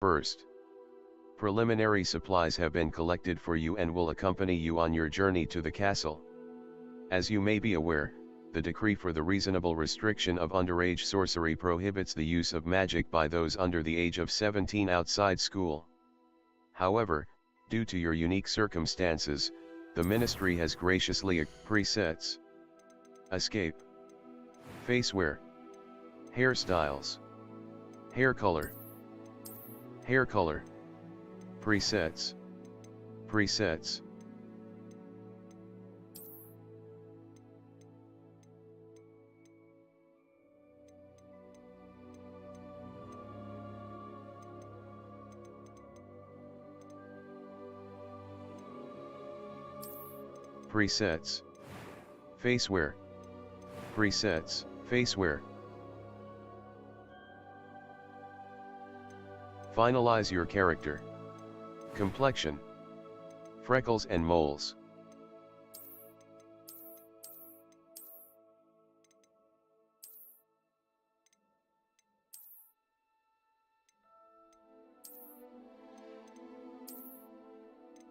First, preliminary supplies have been collected for you and will accompany you on your journey to the castle. As you may be aware, the decree for the reasonable restriction of underage sorcery prohibits the use of magic by those under the age of 17 outside school. However, due to your unique circumstances, the ministry has graciously presets. Escape. Facewear. Hairstyles. Hair color. Hair color. Presets. Presets. Presets. Facewear. Presets. Facewear. Finalize your character. Complexion. Freckles and moles.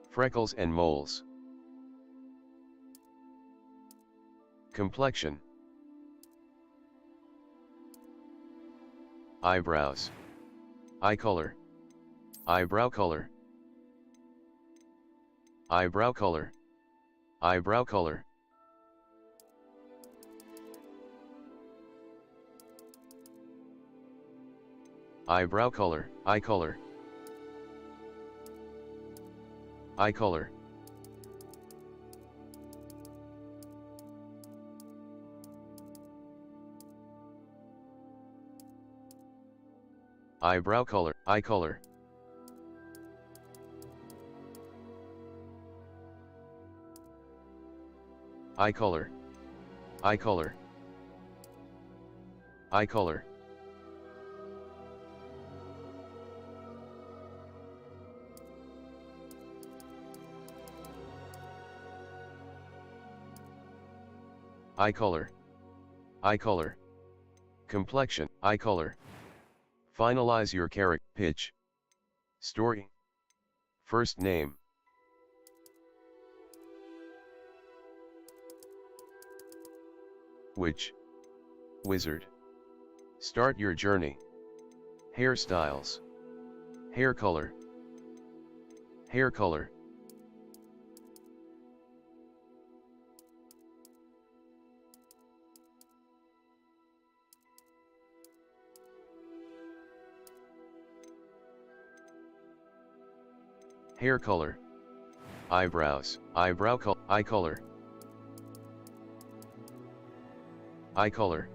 Freckles and moles. Complexion. Eyebrows. Eye color. Eyebrow color. Eyebrow color. Eyebrow color. Eyebrow color. Eye color. Eye color. Eyebrow color. Eye color. Eye color. Eye color. Eye color. Eye color. Eye color. Complexion. Eye color. Finalize your character. Pitch. Story. First name. Witch. Wizard. Start your journey. Hairstyles. Hair color. Hair color. Hair color. Eyebrows. Eyebrow color. Eye color. Eye color.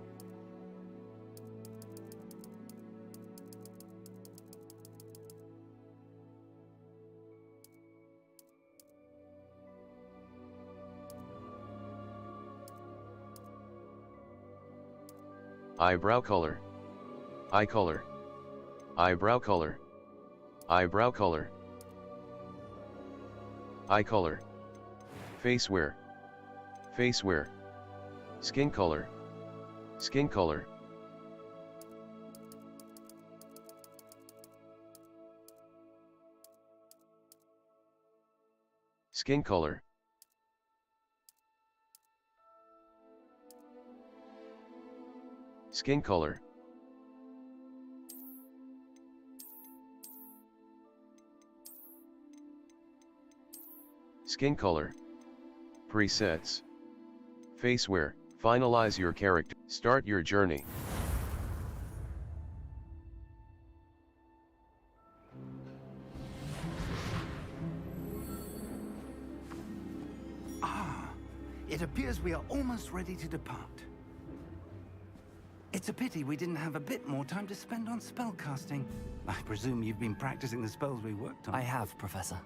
Eyebrow color. Eye color. Eyebrow color. Eyebrow color. Eye color. Facewear. Facewear. Skin color. Skin color. Skin color. Skin color. Skin color. Presets. Facewear. Finalize your character. Start your journey. It appears we are almost ready to depart. It's a pity we didn't have a bit more time to spend on spellcasting. I presume you've been practicing the spells we worked on. I have, Professor.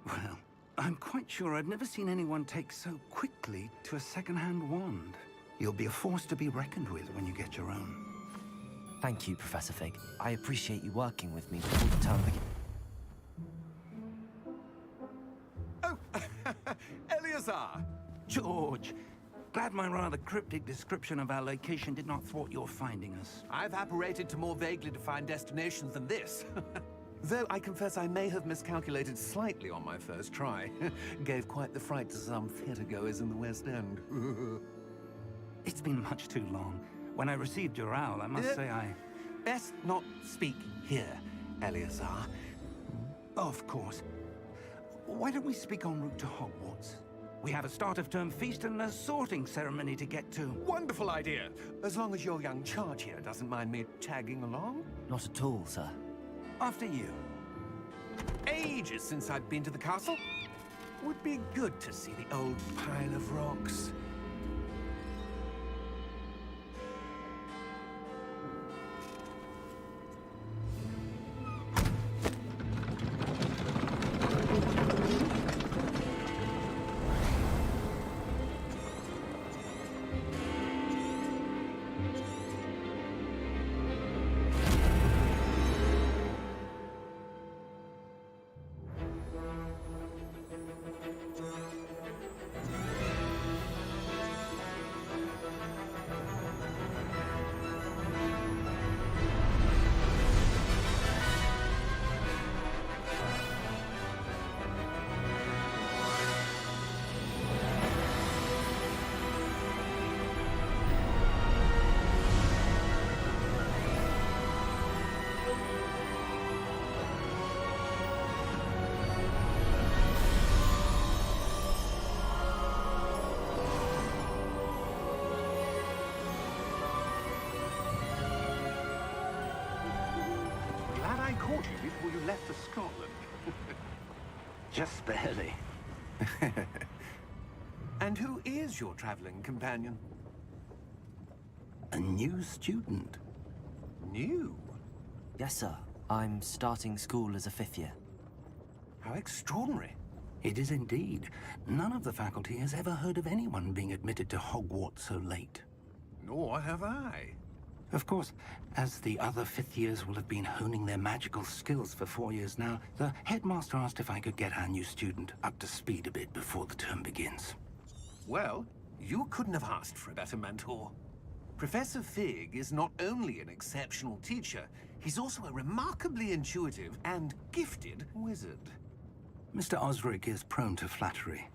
Well, I'm quite sure I've never seen anyone take so quickly to a second-hand wand. You'll be a force to be reckoned with when you get your own. Thank you, Professor Fig. I appreciate you working with me before the term begins. Oh, Eleazar! George, glad my rather cryptic description of our location did not thwart your finding us. I've apparated to more vaguely defined destinations than this. Though I confess I may have miscalculated slightly on my first try. Gave quite the fright to some theatregoers in the West End. It's been much too long. When I received your owl, I must say I... Best not speak here, Eleazar. Of course. Why don't we speak en route to Hogwarts? We have a start-of-term feast and a sorting ceremony to get to. Wonderful idea! As long as your young charge here doesn't mind me tagging along. Not at all, sir. After you. Ages since I've been to the castle. Would be good to see the old pile of rocks. I caught you before you left for Scotland. Just barely. And who is your traveling companion? A new student. New? Yes, sir. I'm starting school as a 5th year. How extraordinary. It is indeed. None of the faculty has ever heard of anyone being admitted to Hogwarts so late. Nor have I. Of course, as the other 5th years will have been honing their magical skills for 4 years now, the headmaster asked if I could get our new student up to speed a bit before the term begins. Well, you couldn't have asked for a better mentor. Professor Fig is not only an exceptional teacher, he's also a remarkably intuitive and gifted wizard. Mr. Osric is prone to flattery.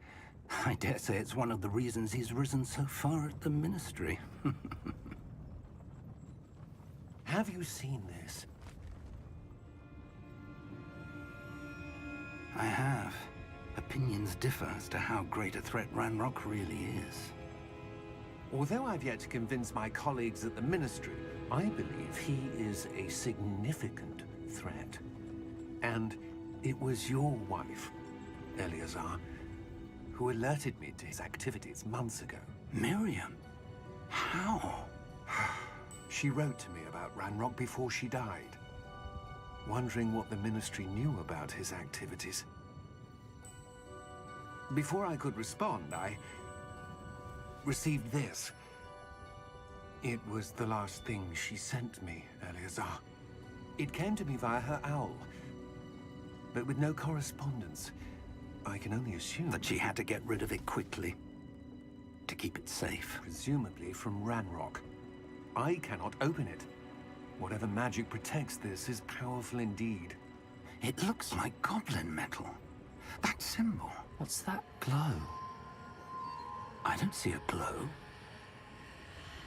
I dare say it's one of the reasons he's risen so far at the Ministry. Have you seen this? I have. Opinions differ as to how great a threat Ranrock really is. Although I've yet to convince my colleagues at the Ministry, I believe he is a significant threat. And it was your wife, Eleazar, who alerted me to his activities months ago. Miriam? How? She wrote to me about Ranrock before she died, wondering what the Ministry knew about his activities. Before I could respond, I received this. It was the last thing she sent me, Eleazar. It came to me via her owl, but with no correspondence. I can only assume That she had to get rid of it quickly, to keep it safe. presumably from Ranrock. I cannot open it. Whatever magic protects this is powerful indeed. It looks like goblin metal. That symbol. What's that glow? I don't see a glow.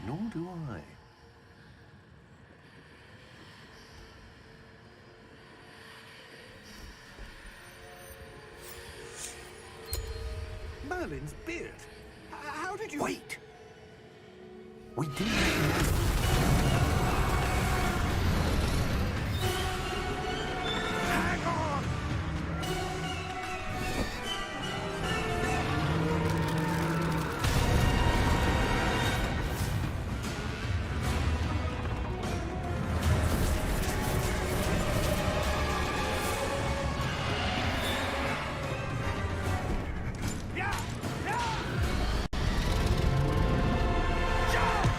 Nor do I. Merlin's beard. How did you... Wait! We do know. Hang on! Yeah! Yeah! Jump!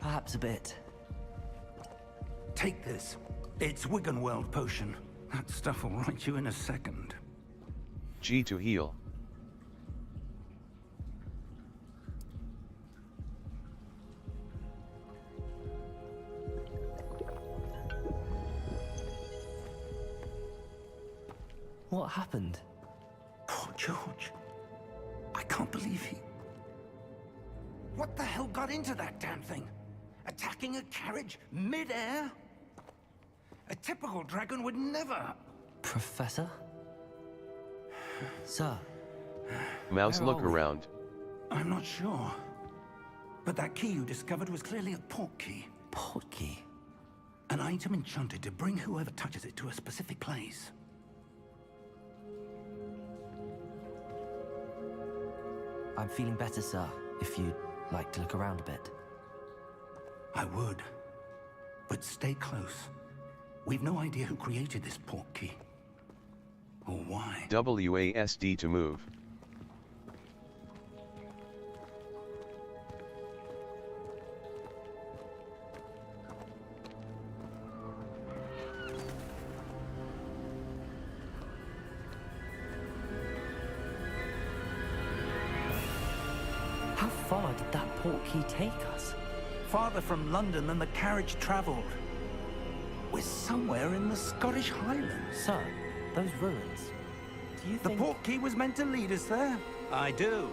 Perhaps a bit. Take this. It's Wiggenweld potion. That stuff will right you in a second. G to heal. What happened? Poor George. I can't believe he... What the hell got into that damn thing? Attacking a carriage mid-air? A typical dragon would never... Professor? Sir? Mouse, Where look are we? around. I'm not sure. But that key you discovered was clearly a port key. Port key? An item enchanted to bring whoever touches it to a specific place. I'm feeling better, sir, if you'd like to look around a bit. I would. But stay close. We've no idea who created this port key. Or why. WASD to move. How far did that port key take us? Farther from London than the carriage traveled. We're somewhere in the Scottish Highlands. Sir, those ruins. Do you The think... port key was meant to lead us there? I do.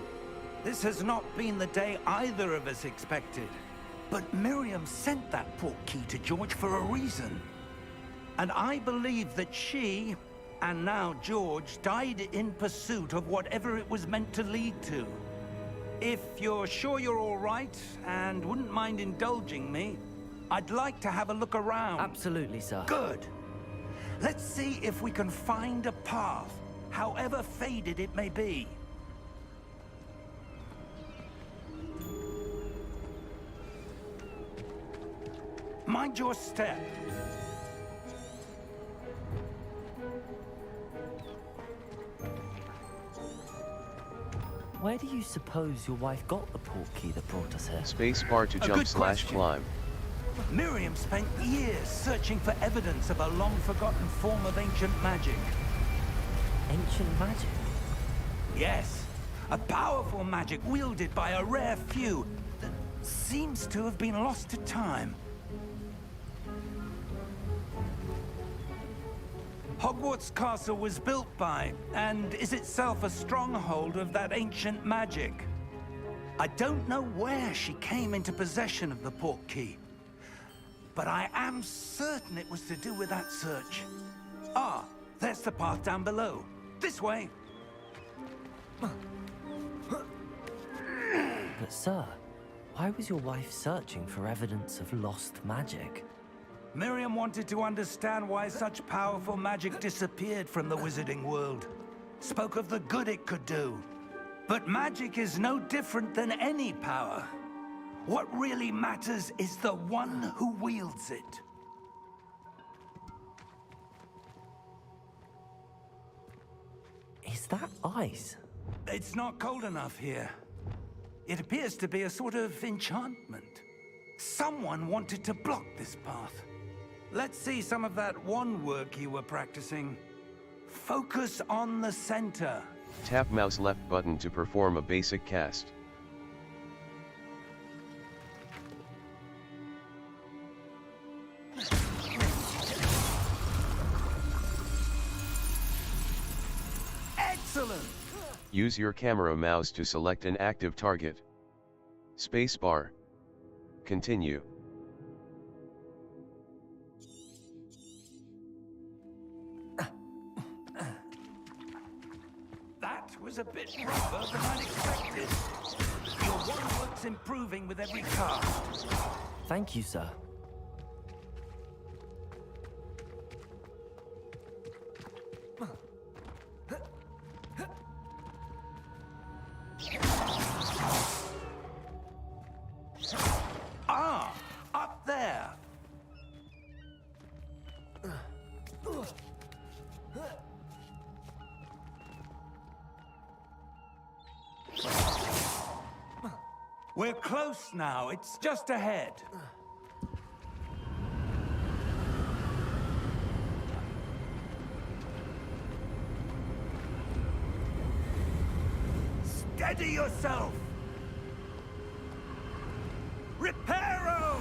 This has not been the day either of us expected. But Miriam sent that port key to George for a reason. And I believe that she, and now George, died in pursuit of whatever it was meant to lead to. If you're sure you're all right, and wouldn't mind indulging me, I'd like to have a look around. Absolutely, sir. Good. Let's see if we can find a path, however faded it may be. Mind your step. Where do you suppose your wife got the port key that brought us here? Spacebar to A jump good slash question. climb. Miriam spent years searching for evidence of a long-forgotten form of ancient magic. Ancient magic? Yes, a powerful magic wielded by a rare few that seems to have been lost to time. Hogwarts Castle was built by, and is itself a stronghold of that ancient magic. I don't know where she came into possession of the port key, but I am certain it was to do with that search. Ah, there's the path down below. This way. But sir, why was your wife searching for evidence of lost magic? Miriam wanted to understand why such powerful magic disappeared from the wizarding world. Spoke of the good it could do. But magic is no different than any power. What really matters is the one who wields it. Is that ice? It's not cold enough here. It appears to be a sort of enchantment. Someone wanted to block this path. Let's see some of that wand work you were practicing. Focus on the center. Tap mouse left button to perform a basic cast. Excellent! Use your camera mouse to select an active target. Spacebar. Continue. That was a bit rougher than I'd expected. Your wand work's improving with every cast. Thank you, sir. Ah, up there. We're close now. It's just ahead. Steady yourself! Reparo!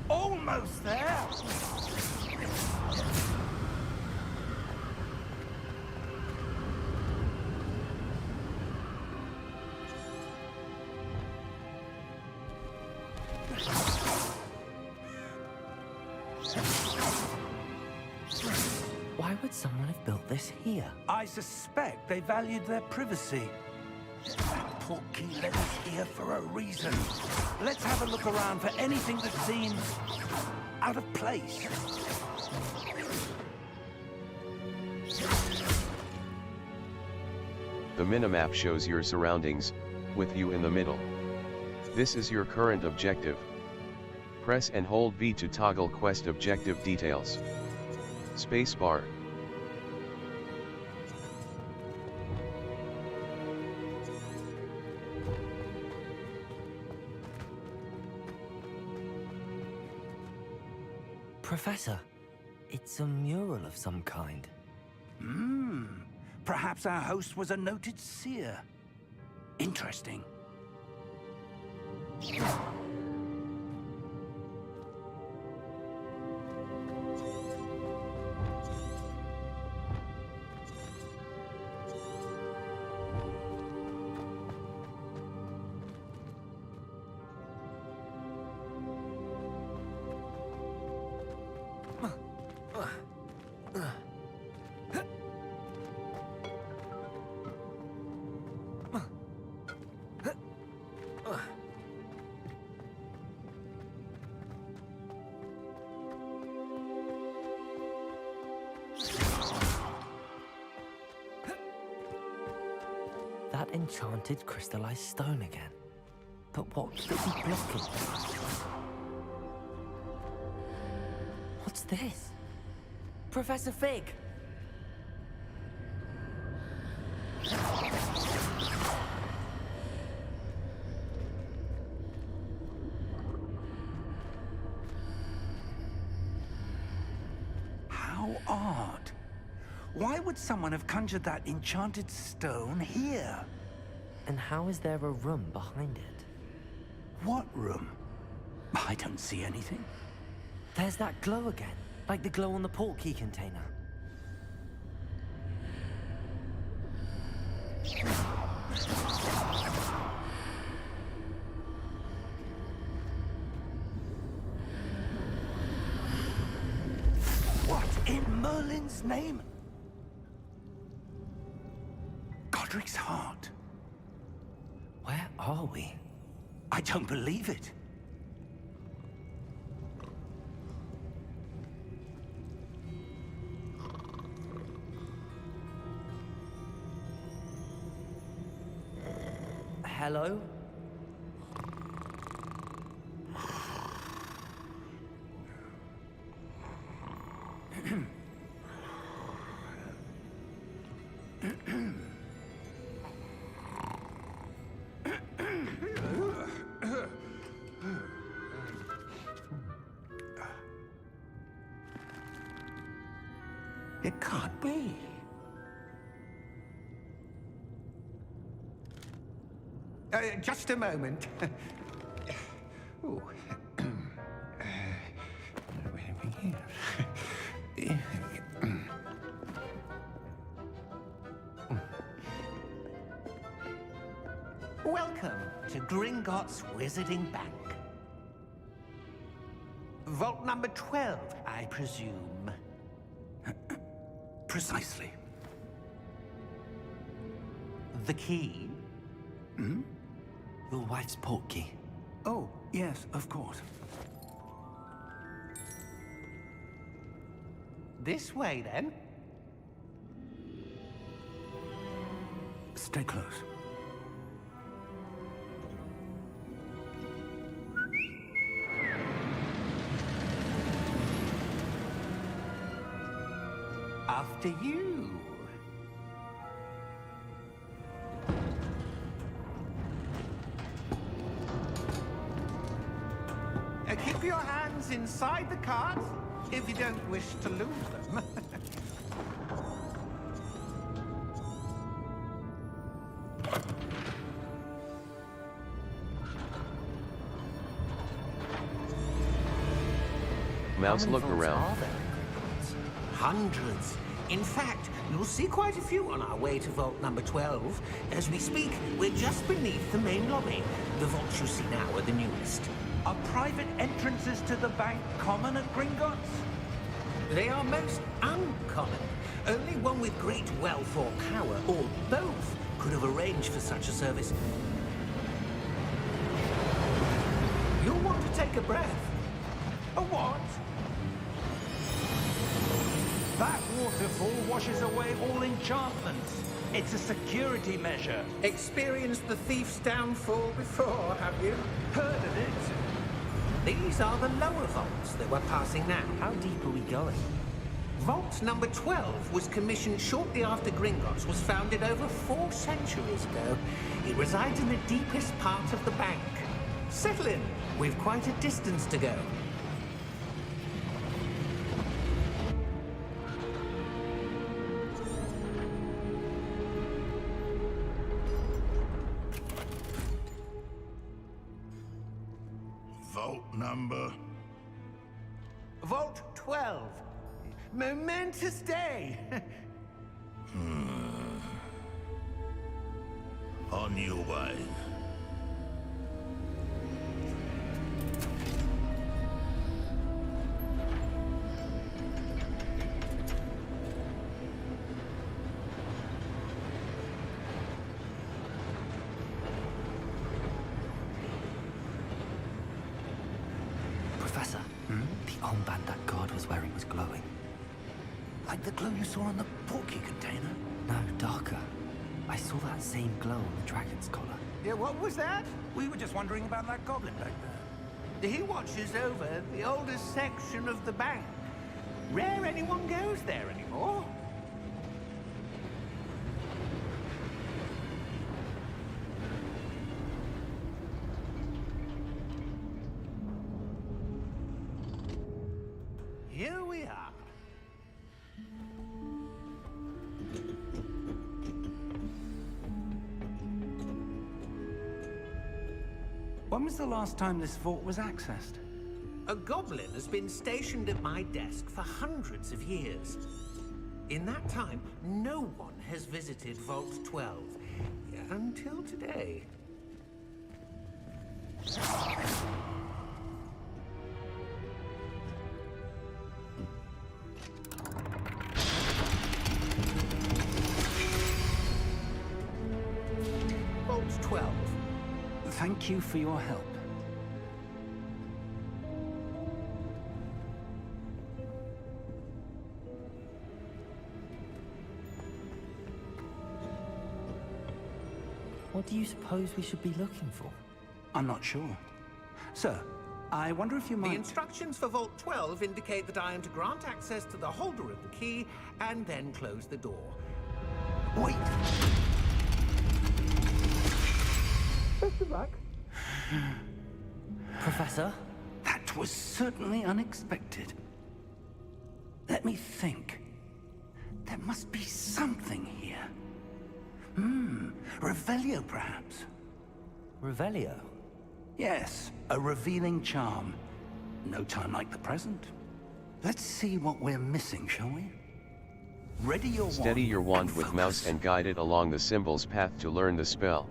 Almost there! Why would someone have built this here? I suspect they valued their privacy. That portkey led us here for a reason. Let's have a look around for anything that seems out of place. The minimap shows your surroundings, with you in the middle. This is your current objective. Press and hold V to toggle quest objective details. Spacebar. Professor, it's a mural of some kind. Perhaps our host was a noted seer. Interesting. That enchanted crystallized stone again. But what could it be blocking? What's this? Professor Fig! How odd. Why would someone have conjured that enchanted stone here? And how is there a room behind it? What room? I don't see anything. There's that glow again, like the glow on the portkey container. What in Merlin's name? Godric's heart. Where are we? I don't believe it. Hello? It can't be. Just a moment. Ooh. Where have we here? Welcome to Gringotts Wizarding Bank. Vault number 12, I presume. Precisely. The key? Your wife's portkey. Oh, yes, of course. This way, then. Stay close. After you. Keep your hands inside the cart if you don't wish to lose them. Mouse, look vaults around. are there in Hogwarts? Hundreds. In fact, you'll see quite a few on our way to vault number 12. As we speak, we're just beneath the main lobby. The vaults you see now are the newest. Are private entrances to the bank common at Gringotts? They are most uncommon. Only one with great wealth or power, or both, could have arranged for such a service. You'll want to take a breath. A what? That waterfall washes away all enchantments. It's a security measure. Experienced the thief's downfall before, have you? Heard of it? These are the lower vaults that we're passing now. How deep are we going? Vault number 12 was commissioned shortly after Gringotts was founded over 4 centuries ago. It resides in the deepest part of the bank. Settle in. We've quite a distance to go. Vault number? Vault 12. Momentous day. On your way. Professor, the armband that guard was wearing was glowing. Like the glow you saw on the portkey container? No, darker. I saw that same glow on the dragon's collar. Yeah, what was that? We were just wondering about that goblin back there. He watches over the oldest section of the bank. Rare anyone goes there anymore. Here we are. When was the last time this vault was accessed? A goblin has been stationed at my desk for hundreds of years. In that time, no one has visited Vault 12. Until today. Vault 12. Thank you for your help. What do you suppose we should be looking for? I'm not sure. Sir, I wonder if you The might... instructions for Vault 12 indicate that I am to grant access to the holder of the key and then close the door. Wait! Best of luck. Professor? That was certainly unexpected. Let me think. There must be something here. Revelio, perhaps? Revelio? Yes, a revealing charm. No time like the present. Let's see what we're missing, shall we? Ready your wand. Steady your wand and with mouse focus. and guide it along the symbol's path to learn the spell.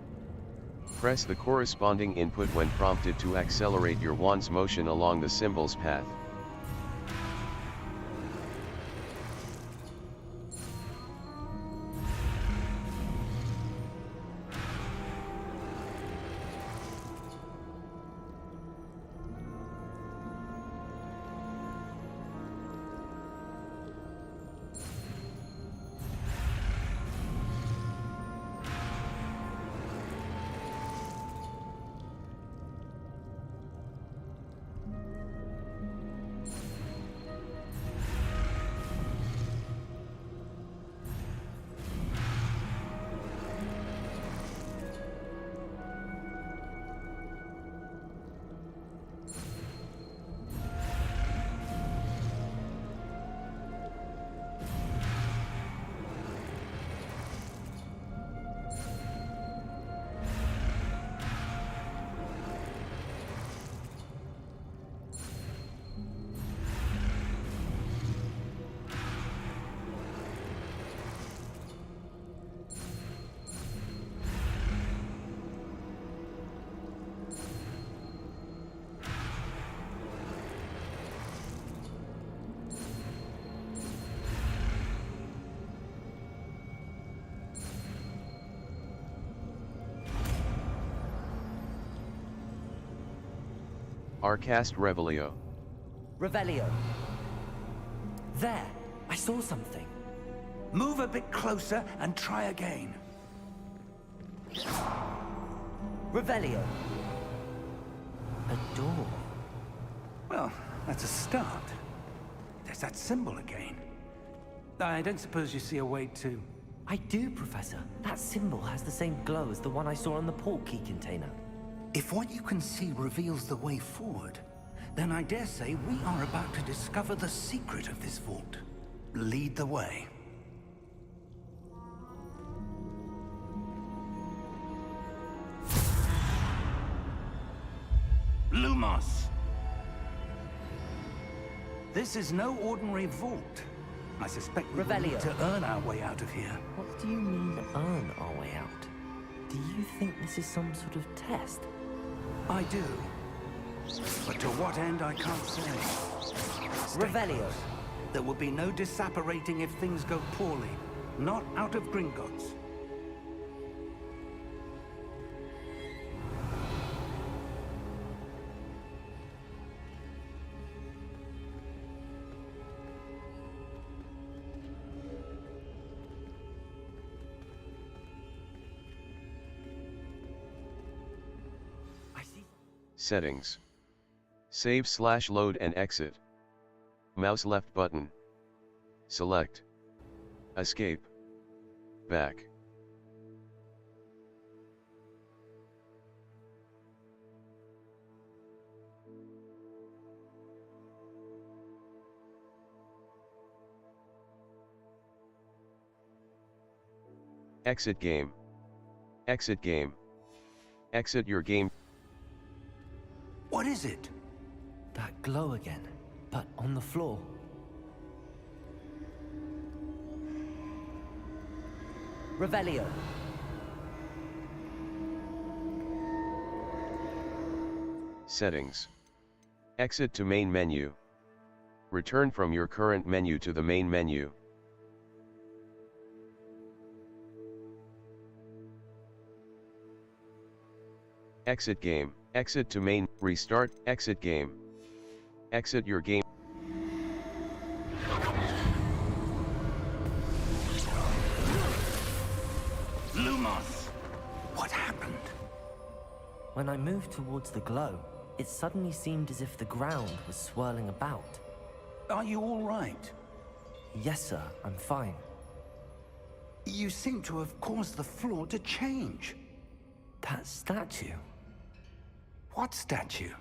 Press the corresponding input when prompted to accelerate your wand's motion along the symbol's path. Arcast Revelio. Revelio. There! I saw something. Move a bit closer and try again. Revelio. A door. Well, that's a start. There's that symbol again. I don't suppose you see a way to... I do, Professor. That symbol has the same glow as the one I saw on the port key container. If what you can see reveals the way forward, then I dare say we are about to discover the secret of this vault. Lead the way. Lumos! This is no ordinary vault. I suspect we will need Revelio. to earn our way out of here. What do you mean, earn our way out? Do you think this is some sort of test? I do. But to what end, I can't say. Stay Revelio. close. There will be no disapparating if things go poorly. Not out of Gringotts. I see. Settings. Save/load and exit. Mouse left button. Select. Escape. Back. Exit game. Exit game. Exit your game. What is it? That glow again, but on the floor. Revelio. Settings. Exit to main menu. Return from your current menu to the main menu. Exit game. Exit to main. Restart. Exit game. Exit your game. Lumos! What happened? When I moved towards the glow, it suddenly seemed as if the ground was swirling about. Are you all right? Yes, sir, I'm fine. You seem to have caused the floor to change. That statue. What statue?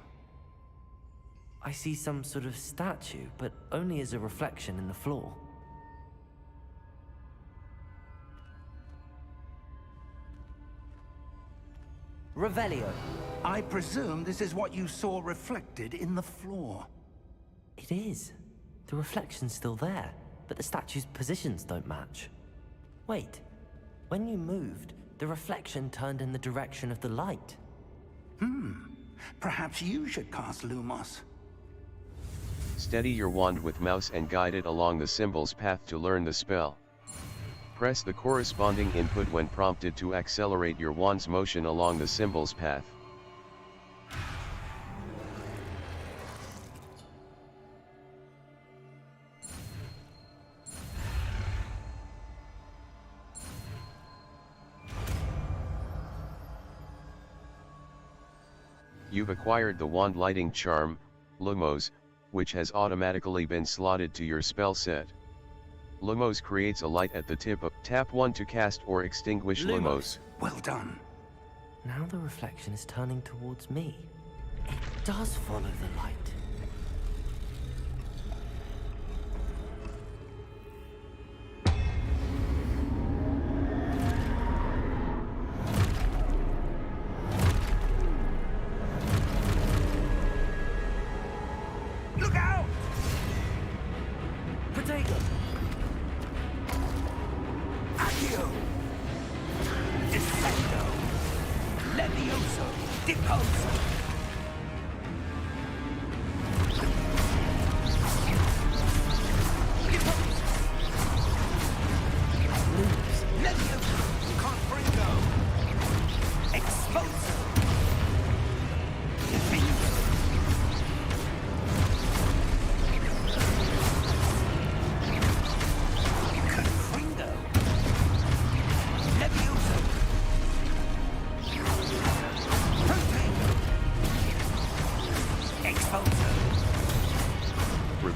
I see some sort of statue, but only as a reflection in the floor. Revelio. I presume this is what you saw reflected in the floor. It is. The reflection's still there, but the statue's positions don't match. Wait. When you moved, the reflection turned in the direction of the light. Perhaps you should cast Lumos. Steady your wand with mouse and guide it along the symbol's path to learn the spell. Press the corresponding input when prompted to accelerate your wand's motion along the symbol's path. You've acquired the wand lighting charm, Lumos, which has automatically been slotted to your spell set. Lumos creates a light at the tip of tap 1 to cast or extinguish Lumos. Well done. Now the reflection is turning towards me. It does follow the light. Look out! Potato! Accio! Defendo! Levioso! Deposo! Levioso! Confringo! Exposo! Defendo!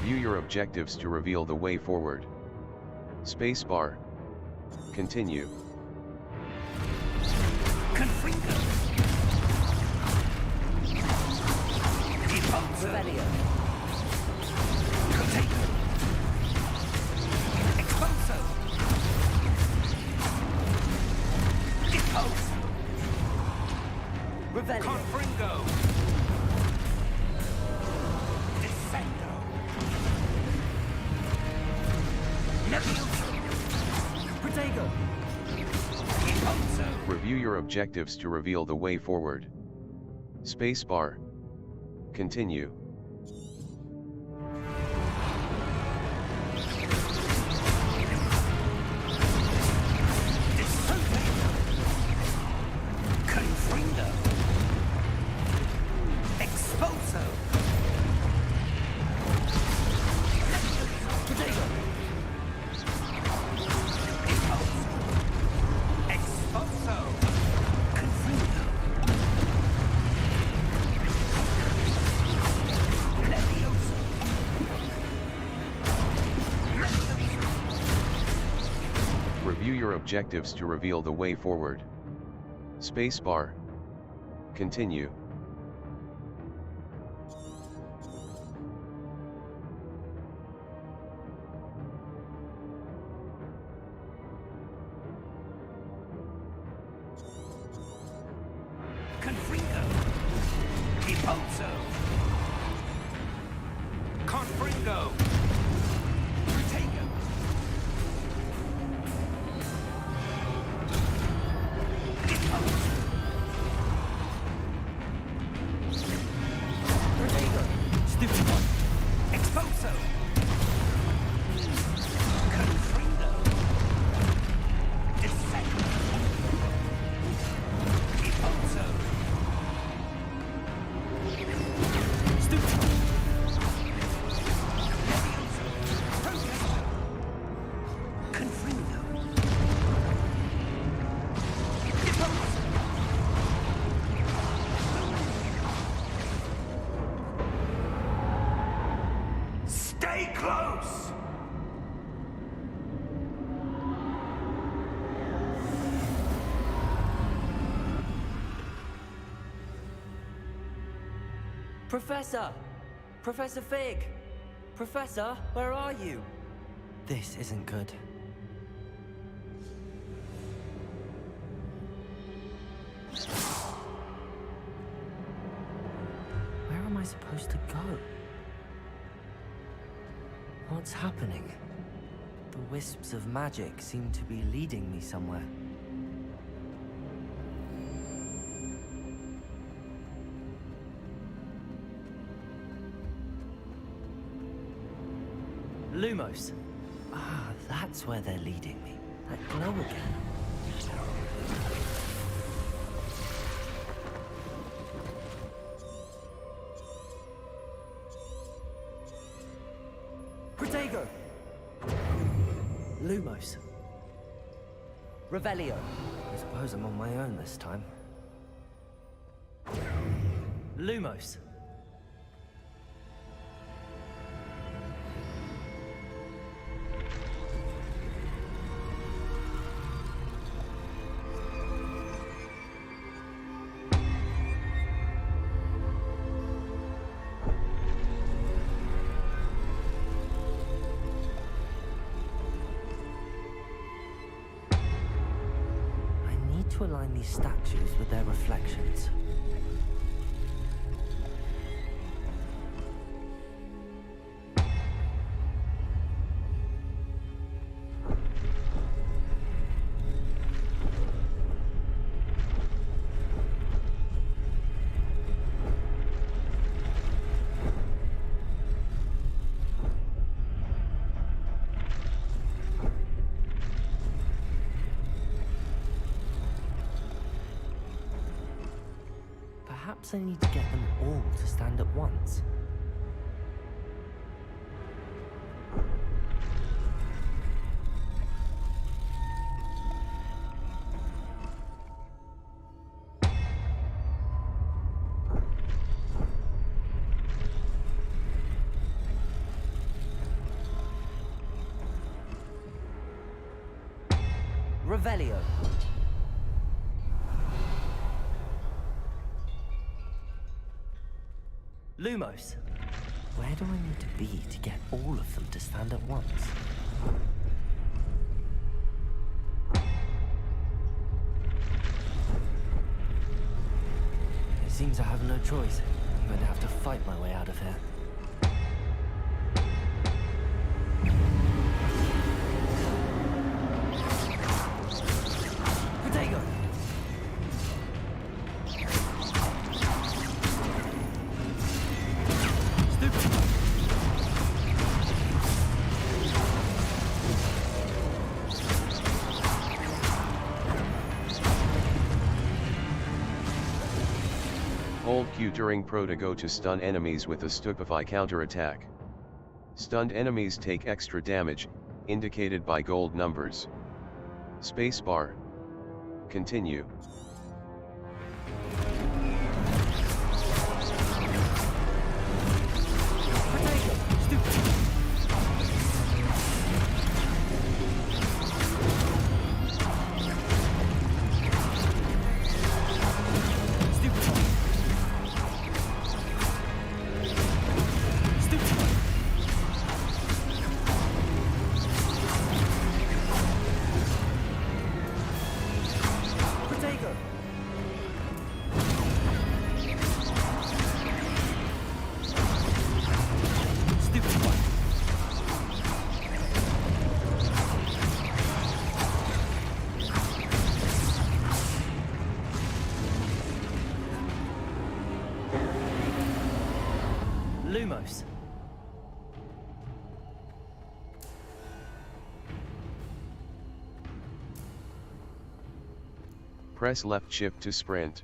Review your objectives to reveal the way forward. Spacebar. Continue. Confringo. Devolto. Revelio. Potato. Expulso. Depose. Revelio. Confringo. Descendo. Levioso. Protego. Devolto. Review your objectives to reveal the way forward. Spacebar. Continue. Confringo. Expulso. Protego. Depose. Expulso. Confringo. Levioso. Review your objectives to reveal the way forward. Spacebar. Continue. Confringo. Depolso. Confringo. Protego. Depolso. Protego. Stupido. Expulso. Confringo. Descendo. Depolso. Stupido. Levioso. Protesto. Confringo. Depolso. Stay close! Professor! Professor Fig! Professor, where are you? This isn't good. Where am I supposed to go? What's happening? The wisps of magic seem to be leading me somewhere. Lumos. Ah, that's where they're leading me. That glow again. Protego. Lumos. Revelio. I suppose I'm on my own this time. Lumos. To align these statues with their reflections. Perhaps I need to get them all to stand at once. Revelio. Lumos. Where do I need to be to get all of them to stand at once? It seems I have no choice. I'm going to have to fight my way out of here. Potato! Hold Q during Pro to go to stun enemies with a Stupefy counterattack. Stunned enemies take extra damage, indicated by gold numbers. Spacebar. Continue. Lumos. Press left shift to sprint.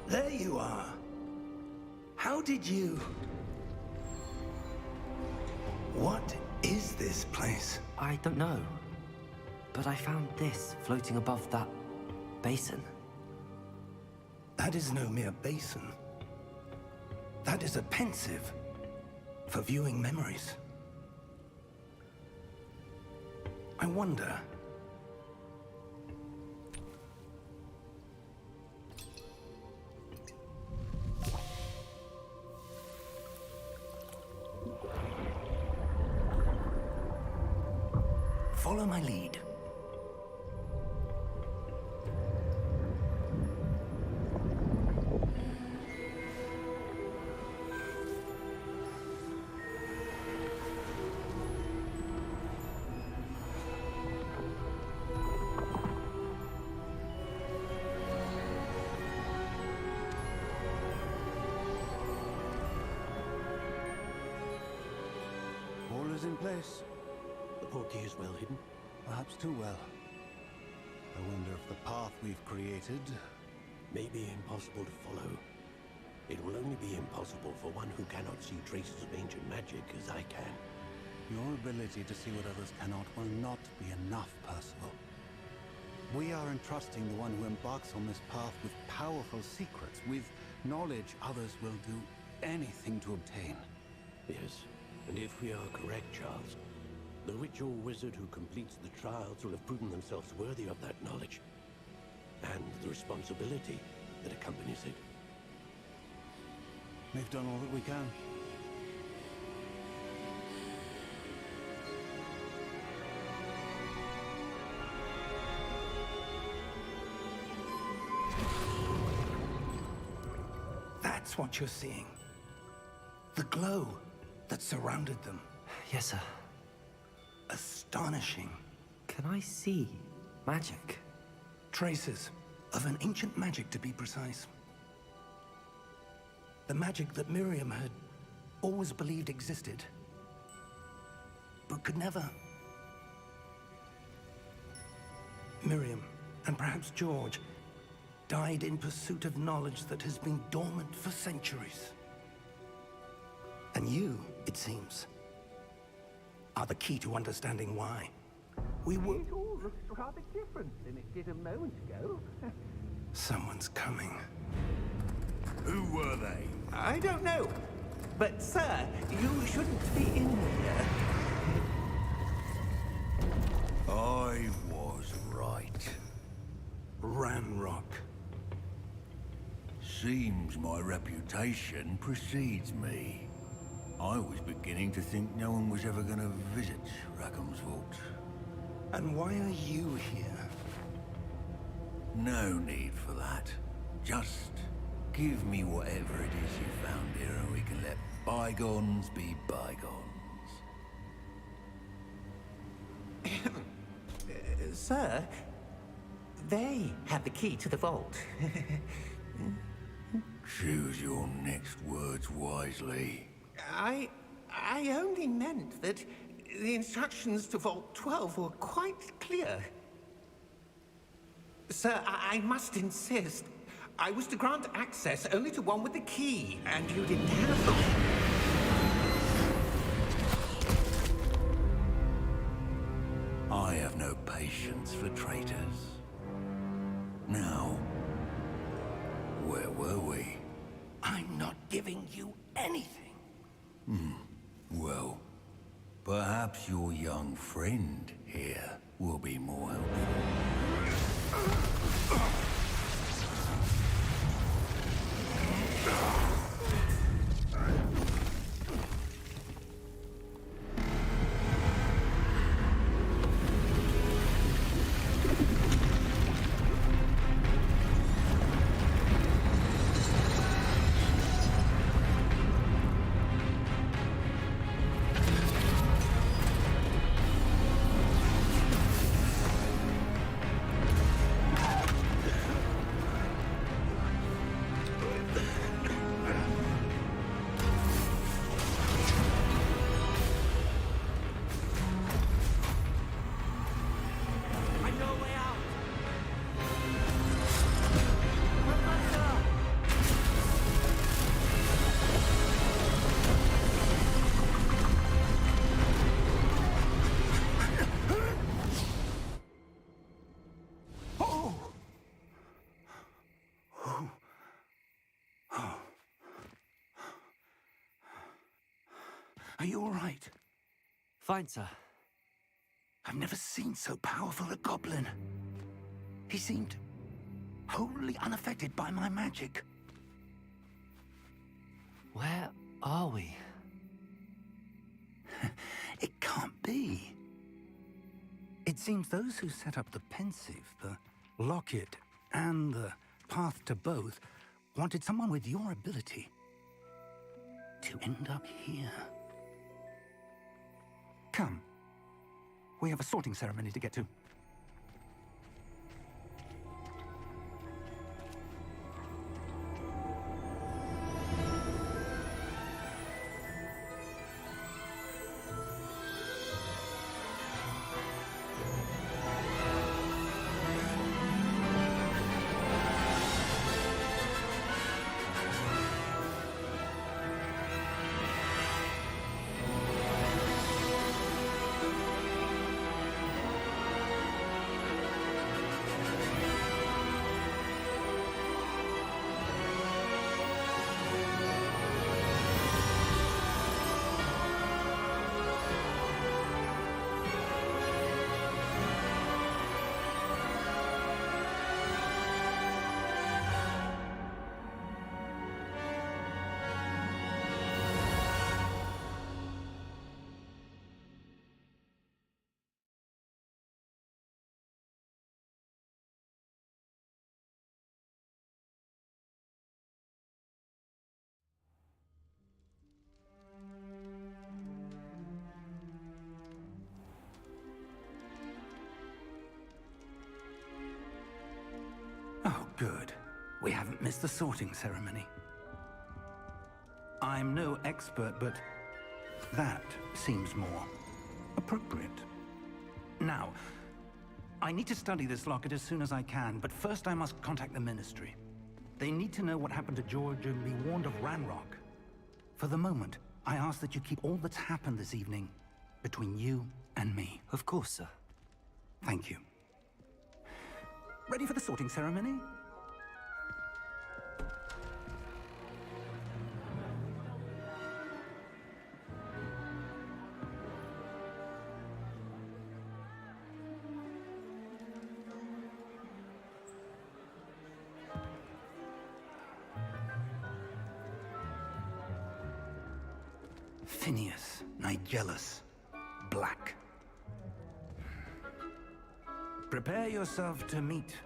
There you are. How did you... What is this place? I don't know. But I found this floating above that basin. That is no mere basin. That is a pensive for viewing memories. I wonder... Follow my lead. All is in place. The portkey is well hidden. Perhaps too well. I wonder if the path we've created... May be impossible to follow. It will only be impossible for one who cannot see traces of ancient magic as I can. Your ability to see what others cannot will not be enough, Percival. We are entrusting the one who embarks on this path with powerful secrets, with knowledge others will do anything to obtain. Yes, and if we are correct, Charles, the witch or wizard who completes the trials will have proven themselves worthy of that knowledge, and the responsibility that accompanies it. We've done all that we can. That's what you're seeing. The glow. that surrounded them. Yes, sir. Astonishing. Can I see magic? Traces of an ancient magic, to be precise. The magic that Miriam had always believed existed, but could never. Miriam, and perhaps George, died in pursuit of knowledge that has been dormant for centuries. And you, it seems, are the key to understanding why. We were... It all looks rather different than it did a moment ago. Someone's coming. Who were they? I don't know. But, sir, you shouldn't be in here. I was right. Ranrock. Seems my reputation precedes me. I was beginning to think no one was ever going to visit Rackham's vault. And why are you here? No need for that. Just give me whatever it is you found here and we can let bygones be bygones. Sir, they have the key to the vault. Choose your next words wisely. I only meant that the instructions to Vault 12 were quite clear. Sir, I must insist. I was to grant access only to one with the key, and you didn't have it. I have no patience for traitors. Now, where were we? I'm not giving you anything. Well, perhaps your young friend here will be more helpful. Are you all right? Fine, sir. I've never seen so powerful a goblin. He seemed wholly unaffected by my magic. Where are we? It can't be. It seems those who set up the pensive, the locket, and the path to both wanted someone with your ability to end up here. Come. We have a sorting ceremony to get to. We haven't missed the sorting ceremony. I'm no expert, but that seems more appropriate. Now, I need to study this locket as soon as I can, but first I must contact the Ministry. They need to know what happened to George and be warned of Ranrock. For the moment, I ask that you keep all that's happened this evening between you and me. Of course, sir. Thank you. Ready for the sorting ceremony? Phineas, Nigellus, Black. Prepare yourself to meet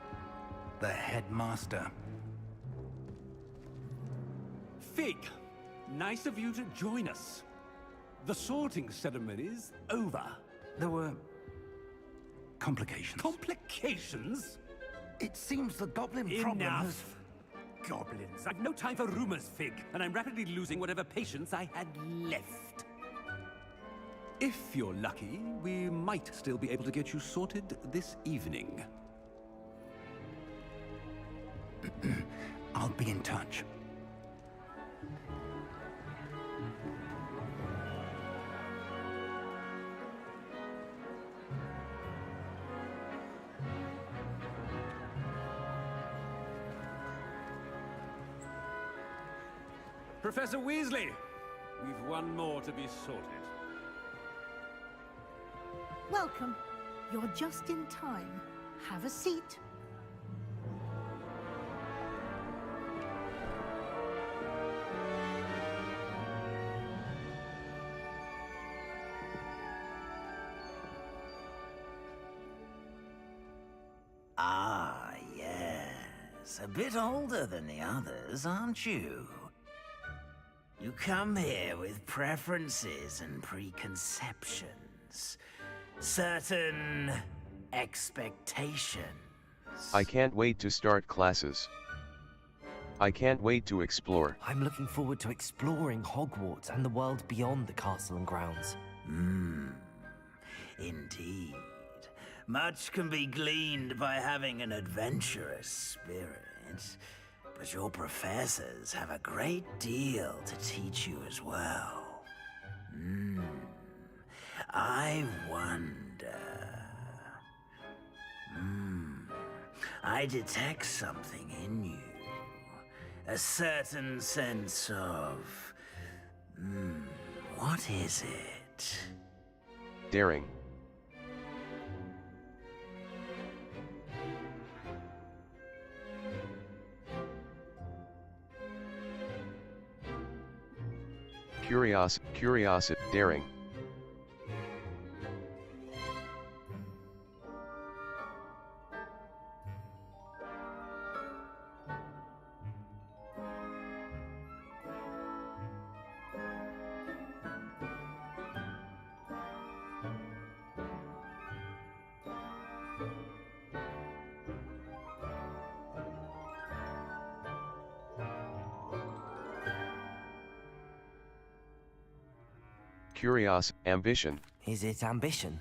the headmaster. Fig, nice of you to join us. The sorting ceremony's over. There were complications. Complications? It seems the goblin problem has... Enough! Goblins. I've no time for rumors, Fig, and I'm rapidly losing whatever patience I had left. If you're lucky, we might still be able to get you sorted this evening. I'll be in touch. Professor Weasley, we've one more to be sorted. Welcome. You're just in time. Have a seat. Ah, yes. A bit older than the others, aren't you? You come here with preferences and preconceptions. Certain expectations. I can't wait to start classes. I can't wait to explore. I'm looking forward to exploring Hogwarts and the world beyond the castle and grounds. Indeed. Much can be gleaned by having an adventurous spirit, but your professors have a great deal to teach you as well. I wonder... I detect something in you. A certain sense of... what is it? Daring. Curiosity, daring. Ambition. Is it ambition?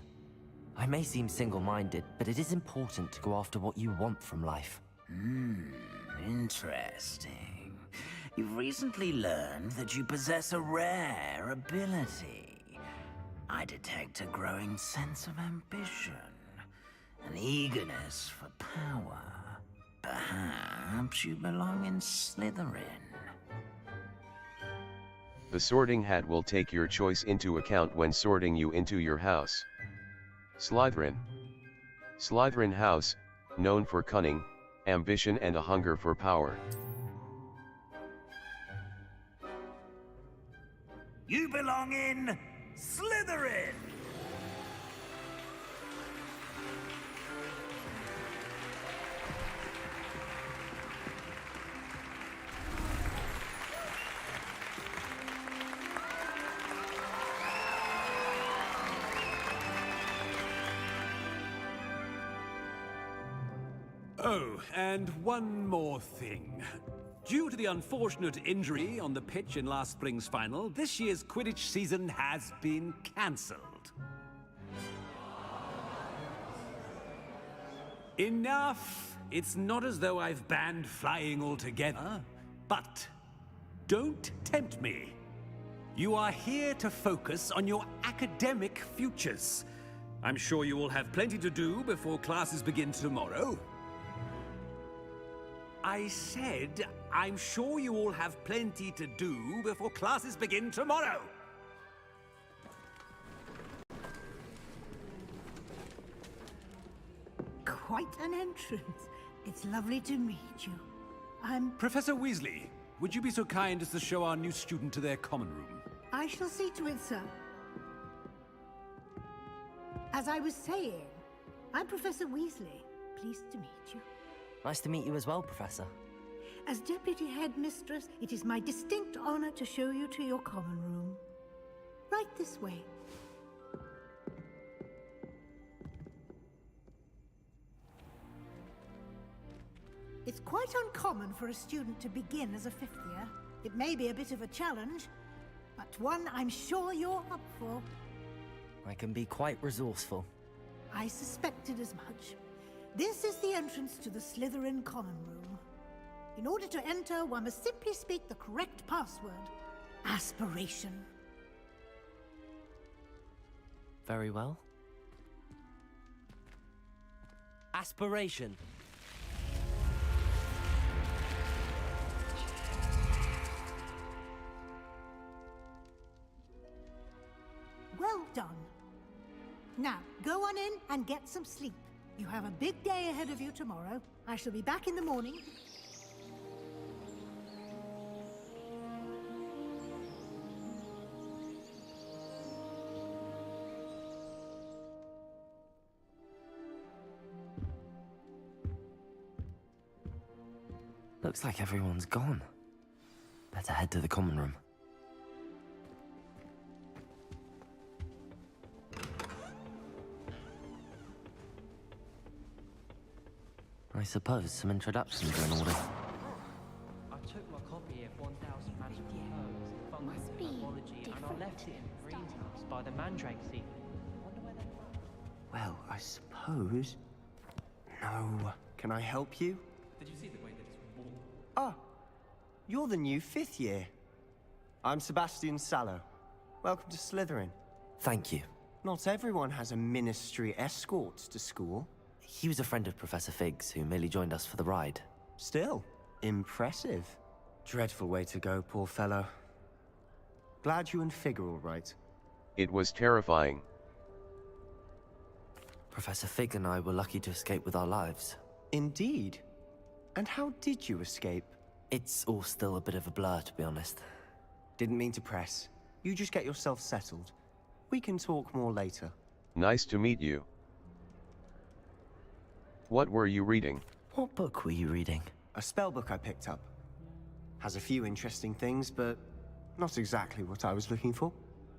I may seem single-minded, but it is important to go after what you want from life. Interesting. You've recently learned that you possess a rare ability. I detect a growing sense of ambition, an eagerness for power. Perhaps you belong in Slytherin. The sorting hat will take your choice into account when sorting you into your house. Slytherin. Slytherin House, known for cunning, ambition and a hunger for power. You belong in Slytherin! Oh, and one more thing. Due to the unfortunate injury on the pitch in last spring's final, this year's Quidditch season has been cancelled. Enough! It's not as though I've banned flying altogether, but don't tempt me. You are here to focus on your academic futures. I'm sure you will have plenty to do before classes begin tomorrow. I said, I'm sure you all have plenty to do before classes begin tomorrow. Quite an entrance. It's lovely to meet you. Professor Weasley, would you be so kind as to show our new student to their common room? I shall see to it, sir. As I was saying, I'm Professor Weasley. Pleased to meet you. Nice to meet you as well, Professor. As Deputy Headmistress, it is my distinct honor to show you to your common room. Right this way. It's quite uncommon for a student to begin as a fifth year. It may be a bit of a challenge, but one I'm sure you're up for. I can be quite resourceful. I suspected as much. This is the entrance to the Slytherin common room. In order to enter, one must simply speak the correct password. Aspiration. Very well. Aspiration. Well done. Now, go on in and get some sleep. You have a big day ahead of you tomorrow. I shall be back in the morning. Looks like everyone's gone. Better head to the common room. I suppose some introductions are in order. I took my copy of 1000 Magical Pearls, Fungus Mythology, and I left it in the greenhouse by the Mandrake Seed. Well, I suppose... No. Can I help you? Did you see the way that it's worn? Ah, you're the new fifth year. I'm Sebastian Sallow. Welcome to Slytherin. Thank you. Not everyone has a ministry escort to school. He was a friend of Professor Fig's, who merely joined us for the ride. Still, impressive. Dreadful way to go, poor fellow. Glad you and Fig are all right. It was terrifying. Professor Fig and I were lucky to escape with our lives. Indeed. And how did you escape? It's all still a bit of a blur, to be honest. Didn't mean to press. You just get yourself settled. We can talk more later. Nice to meet you. What were you reading? What book were you reading? A spell book I picked up. Has a few interesting things, but not exactly what I was looking for.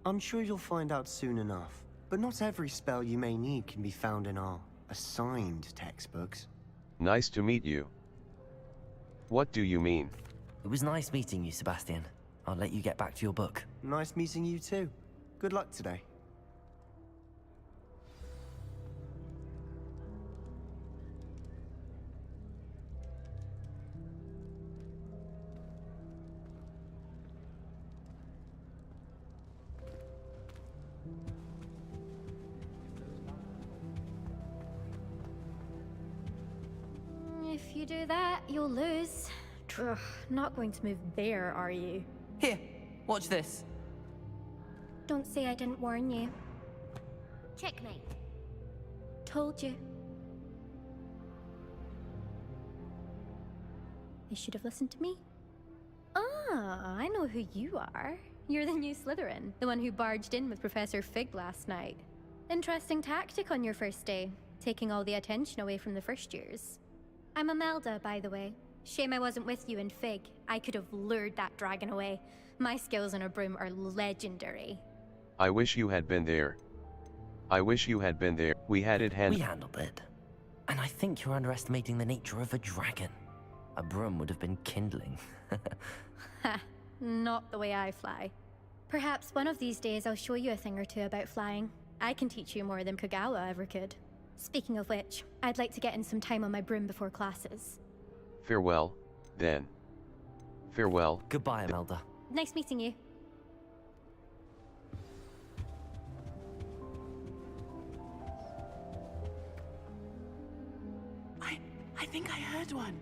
I'm sure you'll find out soon enough. But not every spell you may need can be found in our assigned textbooks. Nice to meet you. What do you mean? It was nice meeting you, Sebastian. I'll let you get back to your book. Nice meeting you too. Good luck today. If you do that, you'll lose. Ugh, not going to move there, are you? Here, watch this. Don't say I didn't warn you. Checkmate. Told you. You should have listened to me. Ah, I know who you are. You're the new Slytherin, the one who barged in with Professor Fig last night. Interesting tactic on your first day, taking all the attention away from the first years. I'm Imelda, by the way. Shame I wasn't with you in Fig. I could have lured that dragon away. My skills on a broom are legendary. I wish you had been there. I wish you had been there. We had it handled. We handled it. And I think you're underestimating the nature of a dragon. A broom would have been kindling. Ha, not the way I fly. Perhaps one of these days I'll show you a thing or two about flying. I can teach you more than Kagawa ever could. Speaking of which, I'd like to get in some time on my broom before classes. Farewell, then. Farewell. Goodbye, Imelda. Nice meeting you. I think I heard one.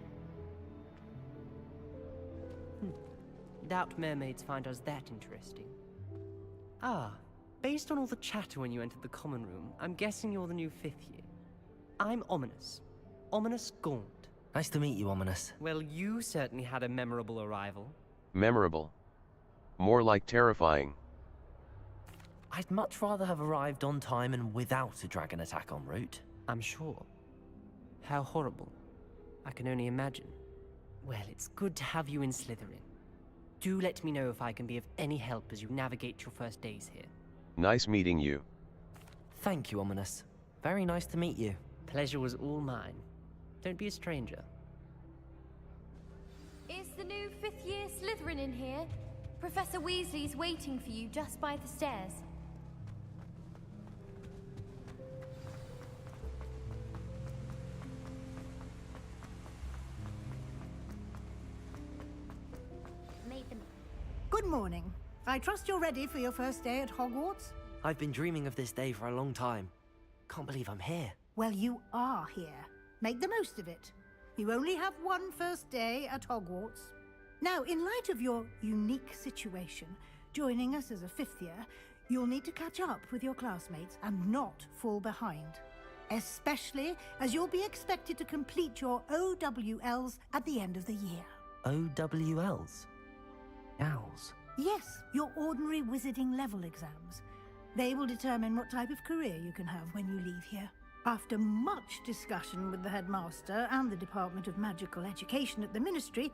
Doubt mermaids find us that interesting. Ah, based on all the chatter when you entered the common room, I'm guessing you're the new 5th year. I'm Ominous. Ominous Gaunt. Nice to meet you, Ominous. Well, you certainly had a memorable arrival. Memorable. More like terrifying. I'd much rather have arrived on time and without a dragon attack en route. I'm sure. How horrible. I can only imagine. Well, it's good to have you in Slytherin. Do let me know if I can be of any help as you navigate your first days here. Nice meeting you. Thank you, Ominous. Very nice to meet you. Pleasure was all mine. Don't be a stranger. Is the new 5th year Slytherin in here? Professor Weasley's waiting for you just by the stairs. Good morning. I trust you're ready for your first day at Hogwarts? I've been dreaming of this day for a long time. Can't believe I'm here. Well, you are here. Make the most of it. You only have one first day at Hogwarts. Now, in light of your unique situation, joining us as a 5th year, you'll need to catch up with your classmates and not fall behind. Especially as you'll be expected to complete your OWLs at the end of the year. OWLs? Owls? Yes, your ordinary wizarding level exams. They will determine what type of career you can have when you leave here. After much discussion with the headmaster and the Department of Magical Education at the Ministry,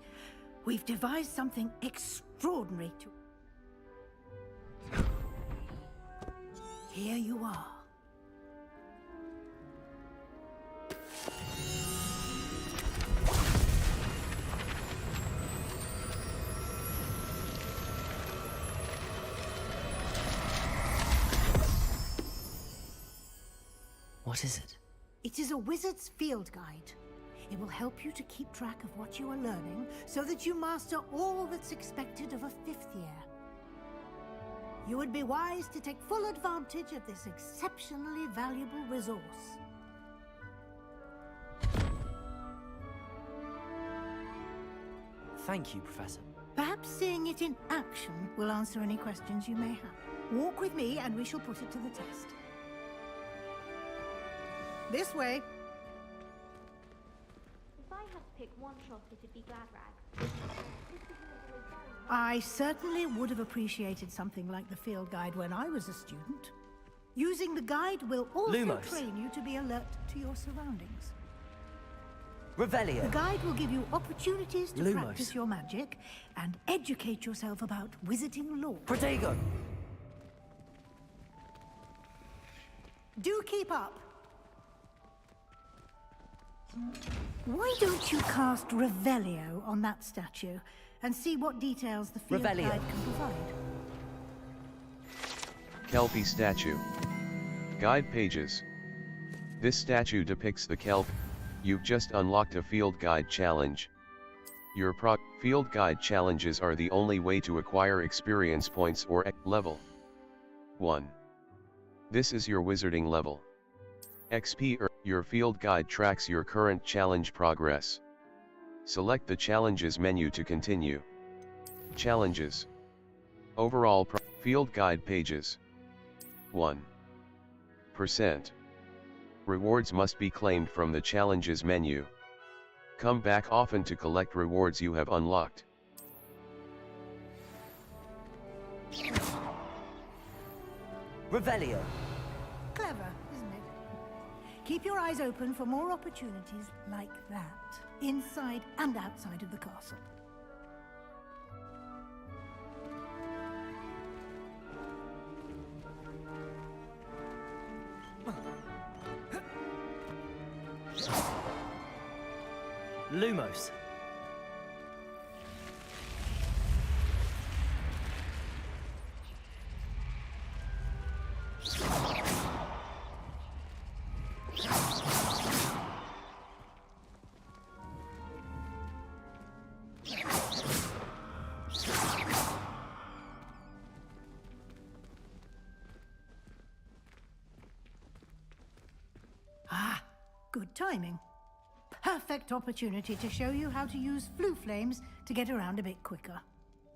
we've devised something extraordinary to... Here you are. What is it? It is a wizard's field guide. It will help you to keep track of what you are learning so that you master all that's expected of a 5th year. You would be wise to take full advantage of this exceptionally valuable resource. Thank you, Professor. Perhaps seeing it in action will answer any questions you may have. Walk with me and we shall put it to the test. This way. If I had to pick one shot, it'd be GladRag. I certainly would have appreciated something like the field guide when I was a student. Using the guide will also Lumos. train you to be alert to your surroundings. Revelio. The guide will give you opportunities to Lumos. practice your magic and educate yourself about wizarding lore. Protego. Do keep up. Why don't you cast Revelio on that statue and see what details the field Revelio. guide can provide? Kelpie statue. Guide pages. This statue depicts the kelp. You've just unlocked a field guide challenge. Your field guide challenges are the only way to acquire experience points or level. 1. This is your wizarding level. XP your field guide tracks your current challenge progress. Select the challenges menu to continue. Challenges. Overall field guide pages. 1%. Rewards must be claimed from the challenges menu. Come back often to collect rewards you have unlocked. Revelio. Clever, isn't it? Keep your eyes open for more opportunities like that, inside and outside of the castle. Lumos. Ah, good timing. Perfect opportunity to show you how to use flue flames to get around a bit quicker.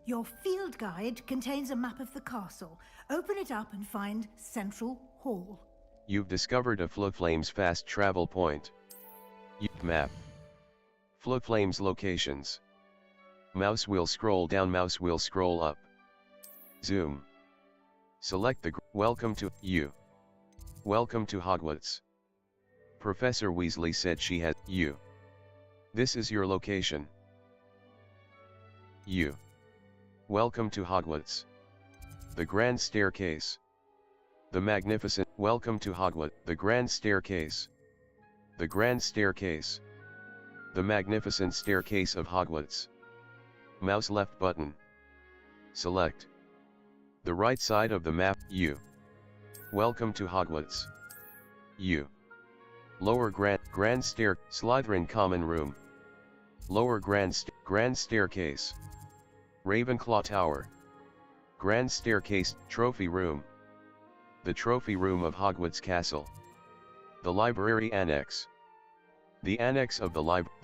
Your field guide contains a map of the castle. Open it up and find Central Hall. You've discovered a Fluflame's fast travel point. Map. Fluflame's locations. Mouse wheel scroll down, mouse wheel scroll up. Zoom. Select the Welcome to Welcome to Hogwarts. Professor Weasley said she has This is your location. Welcome to Hogwarts. The Grand Staircase. The Magnificent. Welcome to Hogwarts. The Grand Staircase. The Grand Staircase. The Magnificent Staircase of Hogwarts. Mouse left button. Select. The right side of the map. Welcome to Hogwarts. Lower Grand Stair. Slytherin Common Room. Lower Grand Staircase. Ravenclaw Tower. Grand Staircase. Trophy Room. The Trophy Room of Hogwarts Castle. The Library Annex. The Annex of the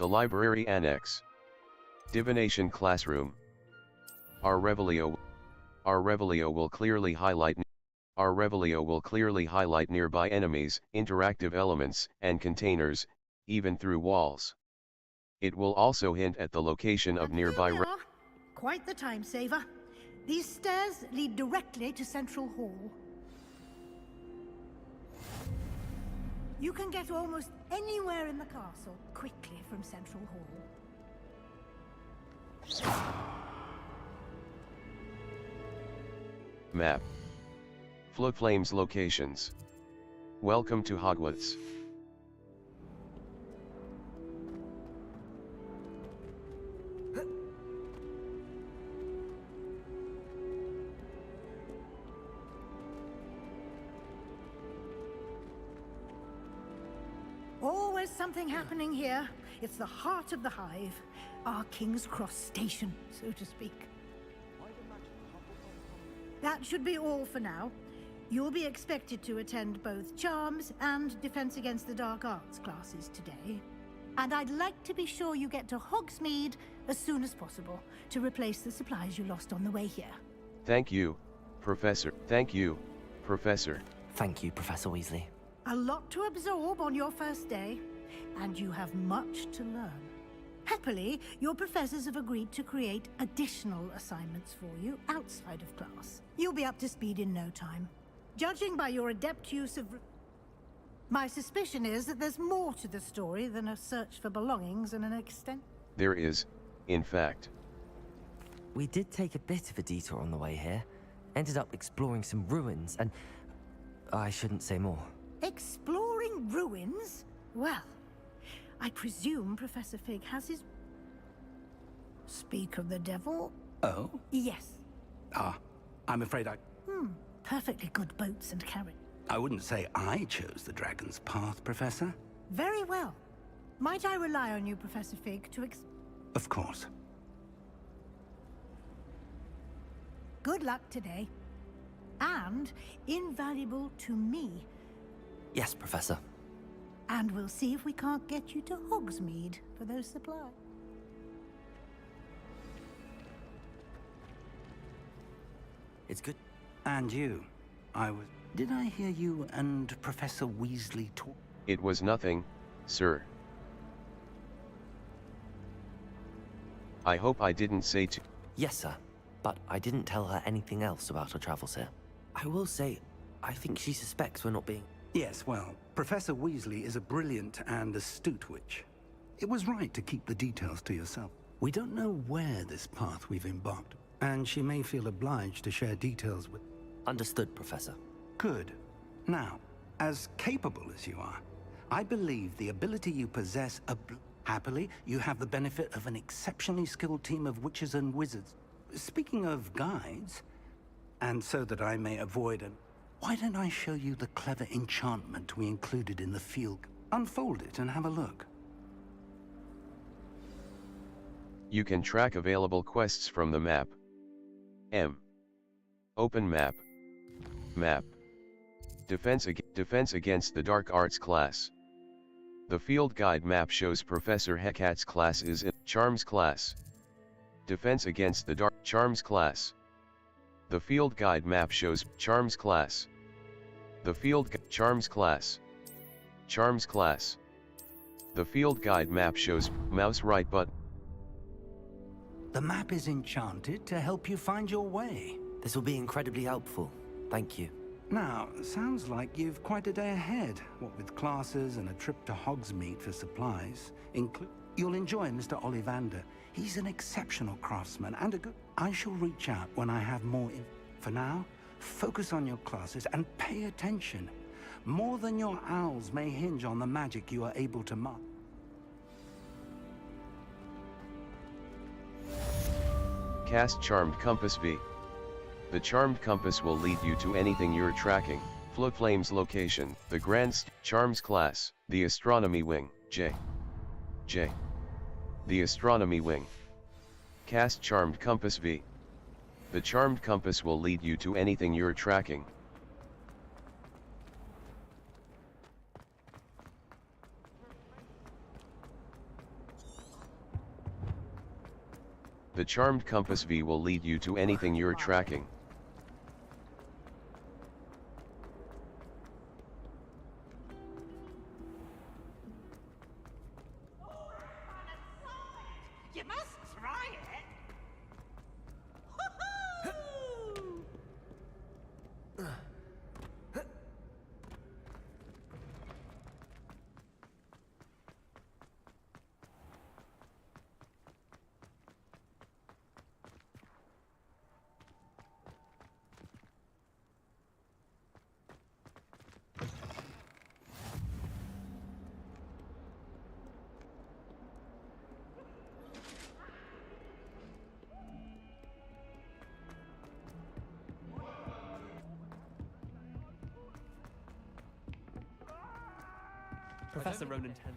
Library Annex. Divination Classroom. Our Revelio will clearly highlight nearby enemies, interactive elements, and containers, even through walls. It will also hint at the location of nearby. Quite the time saver. These stairs lead directly to Central Hall. You can get almost anywhere in the castle quickly from Central Hall. Map. Fluflame's locations. Welcome to Hogwarts. Always something happening here. It's the heart of the hive. Our King's Cross station, so to speak. That should be all for now. You'll be expected to attend both Charms and Defense Against the Dark Arts classes today. And I'd like to be sure you get to Hogsmeade as soon as possible to replace the supplies you lost on the way here. Thank you, Professor. Thank you, Professor. Thank you, Professor Weasley. A lot to absorb on your first day, and you have much to learn. Happily, your professors have agreed to create additional assignments for you outside of class. You'll be up to speed in no time. Judging by your adept use of... My suspicion is that there's more to the story than a search for belongings and an extent... There is, in fact. We did take a bit of a detour on the way here. Ended up exploring some ruins and... I shouldn't say more. Exploring ruins? Well, I presume Professor Fig has his... Speak of the devil? Oh? Yes. Ah, I'm afraid I... Perfectly good boats and carriage. I wouldn't say I chose the dragon's path, Professor. Very well. Might I rely on you, Professor Fig, to Of course. Good luck today. And invaluable to me. Yes, Professor. And we'll see if we can't get you to Hogsmeade for those supplies. It's good. And you. Did I hear you and Professor Weasley talk? It was nothing, sir. I hope I didn't say to... Yes, sir. But I didn't tell her anything else about her travels here. I will say, I think she suspects we're not being... Yes, well, Professor Weasley is a brilliant and astute witch. It was right to keep the details to yourself. We don't know where this path we've embarked, and she may feel obliged to share details with... Understood, Professor. Good. Now, as capable as you are, I believe the ability you possess... Happily, you have the benefit of an exceptionally skilled team of witches and wizards. Speaking of guides, and so that I may avoid an... Why don't I show you the clever enchantment we included in the field? Unfold it and have a look. You can track available quests from the map. Open map. Map. Defense against the Dark Arts class. The field guide map shows Professor Hecat's class is in Charms class. Defense against the Dark Charms class. The field guide map shows Charms class. The field Charms class. Charms class. The field guide map shows mouse right button. The map is enchanted to help you find your way. This will be incredibly helpful. Thank you. Now, sounds like you've quite a day ahead. What with classes and a trip to Hogsmeade for supplies. You'll enjoy Mr. Ollivander. He's an exceptional craftsman and a good... I shall reach out when I have more For now, focus on your classes and pay attention. More than your owls may hinge on the magic you are able to mark. Cast Charmed Compass V. The Charmed Compass will lead you to anything you're tracking. Floatflame's location, the Grand Charms class, the Astronomy Wing, J. The Astronomy Wing. Cast Charmed Compass V. The Charmed Compass will lead you to anything you're tracking. The Charmed Compass V will lead you to anything you're tracking. You must try it. Professor Ronan 10.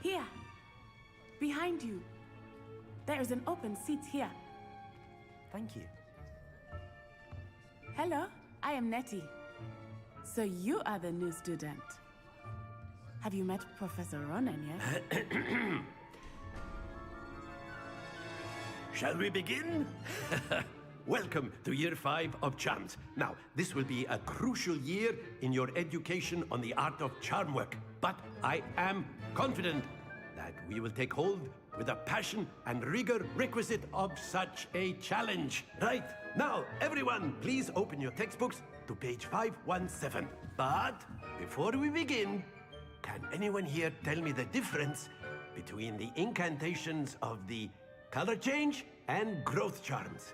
Here, behind you. There is an open seat here. Thank you. Hello, I am Nettie. So you are the new student. Have you met Professor Ronan yet? Shall we begin? Welcome to Year 5 of Charms. Now, this will be a crucial year in your education on the art of charm work. But I am confident that we will take hold with the passion and rigor requisite of such a challenge. Right, now, everyone, please open your textbooks to page 517. But before we begin, can anyone here tell me the difference between the incantations of the color change and growth charms?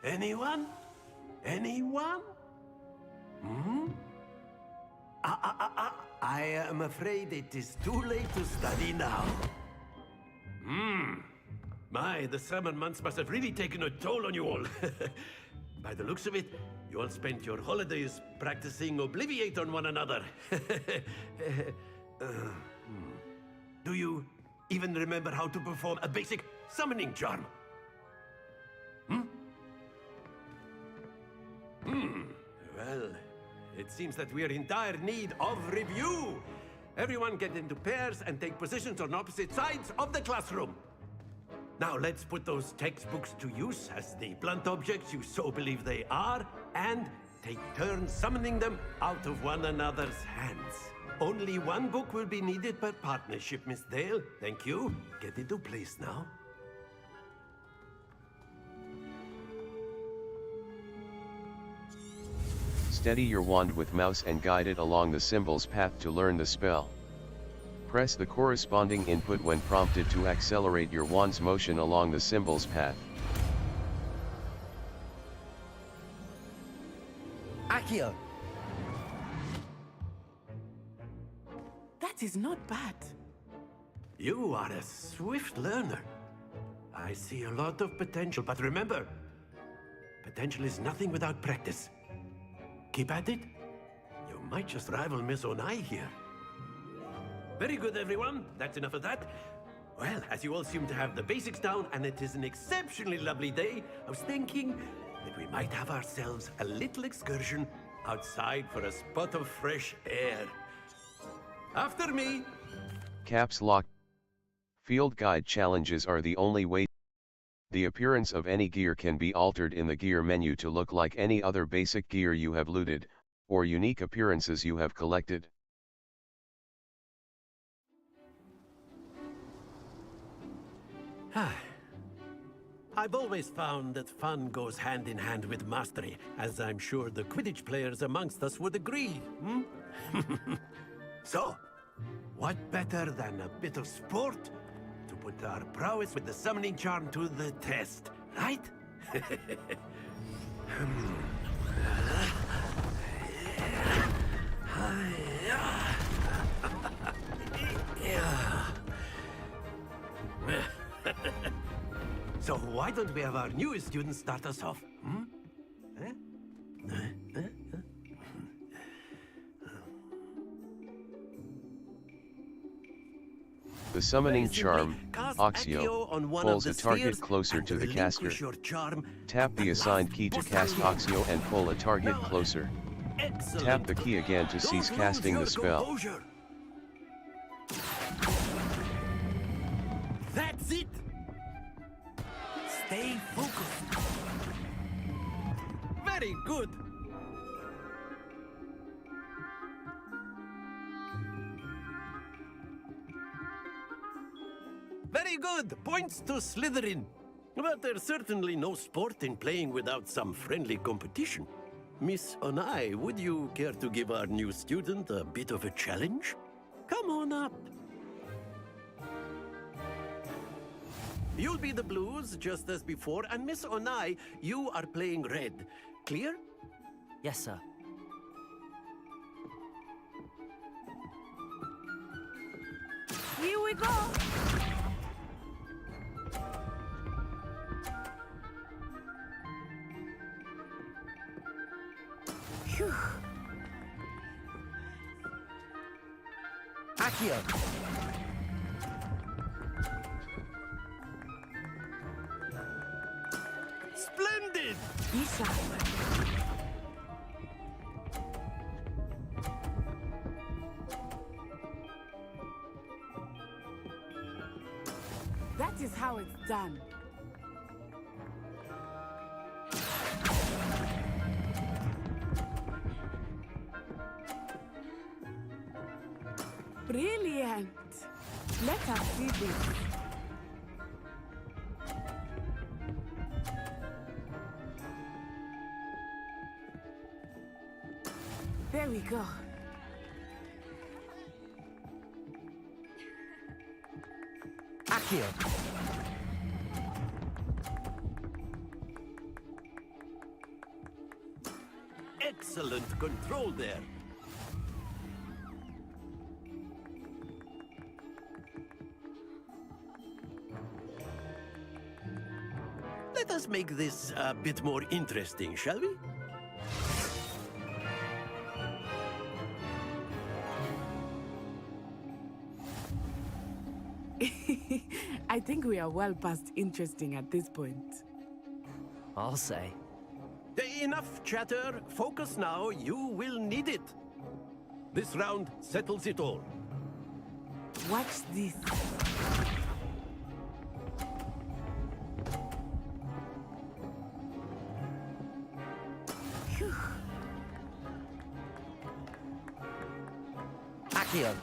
Anyone? Anyone? I am afraid it is too late to study now. My, the summer months must have really taken a toll on you all. By the looks of it, you all spent your holidays practicing Obliviate on one another. Do you even remember how to perform a basic summoning charm? Well, it seems that we are in dire need of review. Everyone get into pairs and take positions on opposite sides of the classroom. Now let's put those textbooks to use as the blunt objects you so believe they are, and take turns summoning them out of one another's hands. Only one book will be needed per partnership, Miss Dale. Thank you. Get into place now. Steady your wand with mouse and guide it along the symbol's path to learn the spell. Press the corresponding input when prompted to accelerate your wand's motion along the symbol's path. Accio! That is not bad. You are a swift learner. I see a lot of potential, but remember, potential is nothing without practice. Keep at it. You might just rival Miss Onai here. Very good, everyone. That's enough of that. Well, as you all seem to have the basics down, and it is an exceptionally lovely day, I was thinking that we might have ourselves a little excursion outside for a spot of fresh air. After me! Caps lock. Field guide challenges are the only way. The appearance of any gear can be altered in the gear menu to look like any other basic gear you have looted, or unique appearances you have collected. I've always found that fun goes hand in hand with mastery, as I'm sure the Quidditch players amongst us would agree, So, what better than a bit of sport to put our prowess with the summoning charm to the test, right? So why don't we have our newest student start us off? The summoning charm, Accio, pulls a target closer to the caster. Tap the assigned key to cast Accio and pull a target closer. Tap the key again to cease casting the spell. That's it! Stay focused. Very good. Very good. Points to Slytherin. But there's certainly no sport in playing without some friendly competition. Miss Onai, would you care to give our new student a bit of a challenge? Come on up. You'll be the blues, just as before, and Miss Onai, you are playing red. Clear? Yes, sir. Here we go! Phew. Accio! Splendid! Isa. That is how it's done. Brilliant! Let us see this. There we go. Accio! Excellent control there. Let us make this a bit more interesting, shall we? I think we are well past interesting at this point. I'll say. Enough chatter. Focus now. You will need it. This round settles it all. Watch this. Phew. Accio!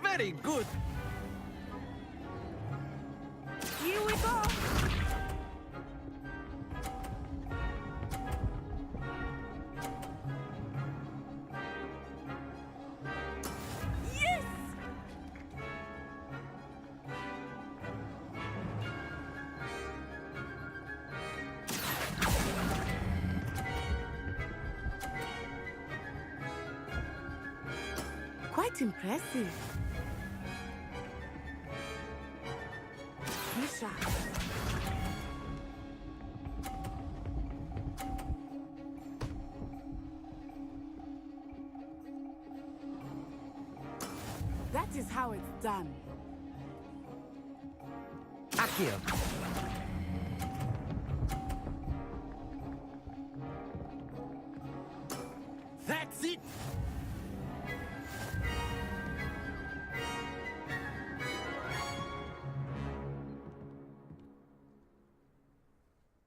Very good. Here we go. Quite impressive. Pressure. That is how it's done. Accio. That's it!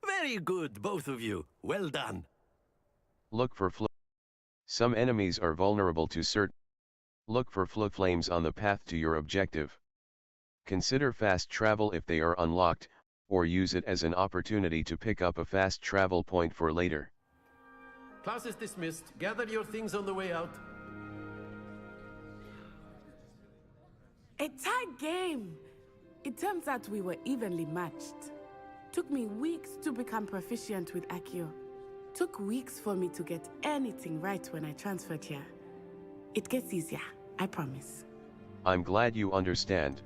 Very good, both of you. Well done. Look for Some enemies are vulnerable to certain. Look for flames on the path to your objective. Consider fast travel if they are unlocked, or use it as an opportunity to pick up a fast travel point for later. Class is dismissed. Gather your things on the way out. A tight game. It turns out we were evenly matched. Took me weeks to become proficient with Accio. Took weeks for me to get anything right when I transferred here. It gets easier, I promise. I'm glad you understand.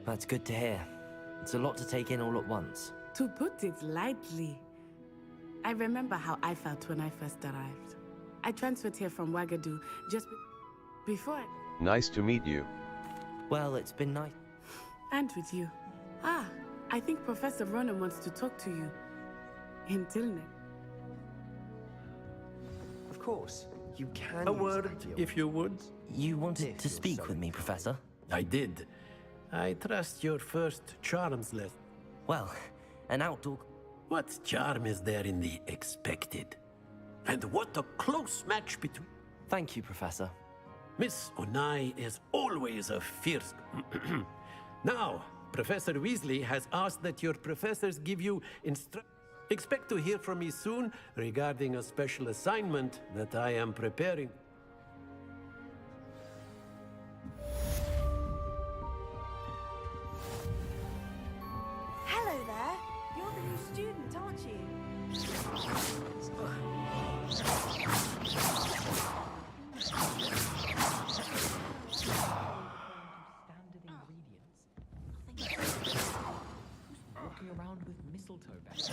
That's good to hear. It's a lot to take in all at once. To put it lightly, I remember how I felt when I first arrived. I transferred here from Wagadu just before I... Nice to meet you. Well, it's been nice. And with you. Ah, I think Professor Ronan wants to talk to you. Until then. Of course, you can. A word, if you would. You wanted to speak with me, Professor? I did. I trust your first charms list. Well, an outdoor... What charm is there in the expected? And what a close match between... Thank you, Professor. Miss Onai is always a fierce... Now, Professor Weasley has asked that your professors give you Expect to hear from me soon regarding a special assignment that I am preparing. Hello there. You're the new student, aren't you? Walking around with mistletoe bags.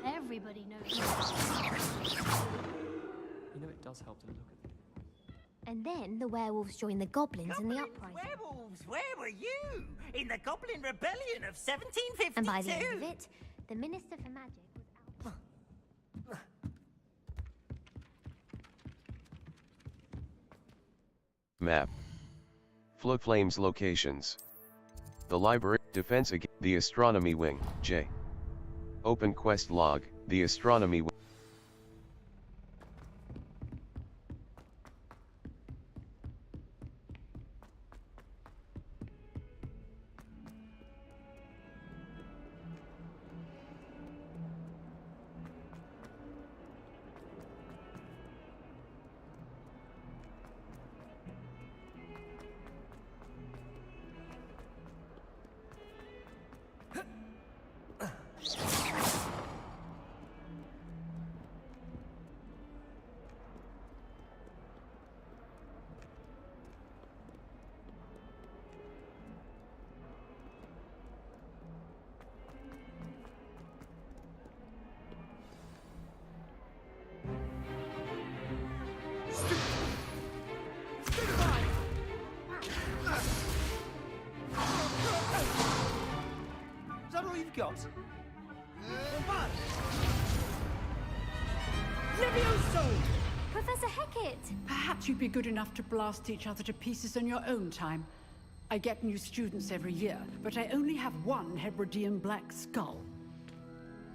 Everybody knows. You know, it does help to look at them. And then the werewolves joined the goblins in the uprising. Werewolves, where were you? In the Goblin Rebellion of 1752? And by the end of it, the Minister for Magic was out. Map. Flames locations. The Library, Defense Against, the Astronomy Wing, J. Open Quest Log, the Astronomy Wing. Got? Levioso! Professor Hecat! Perhaps you'd be good enough to blast each other to pieces in your own time. I get new students every year, but I only have one Hebridean black skull.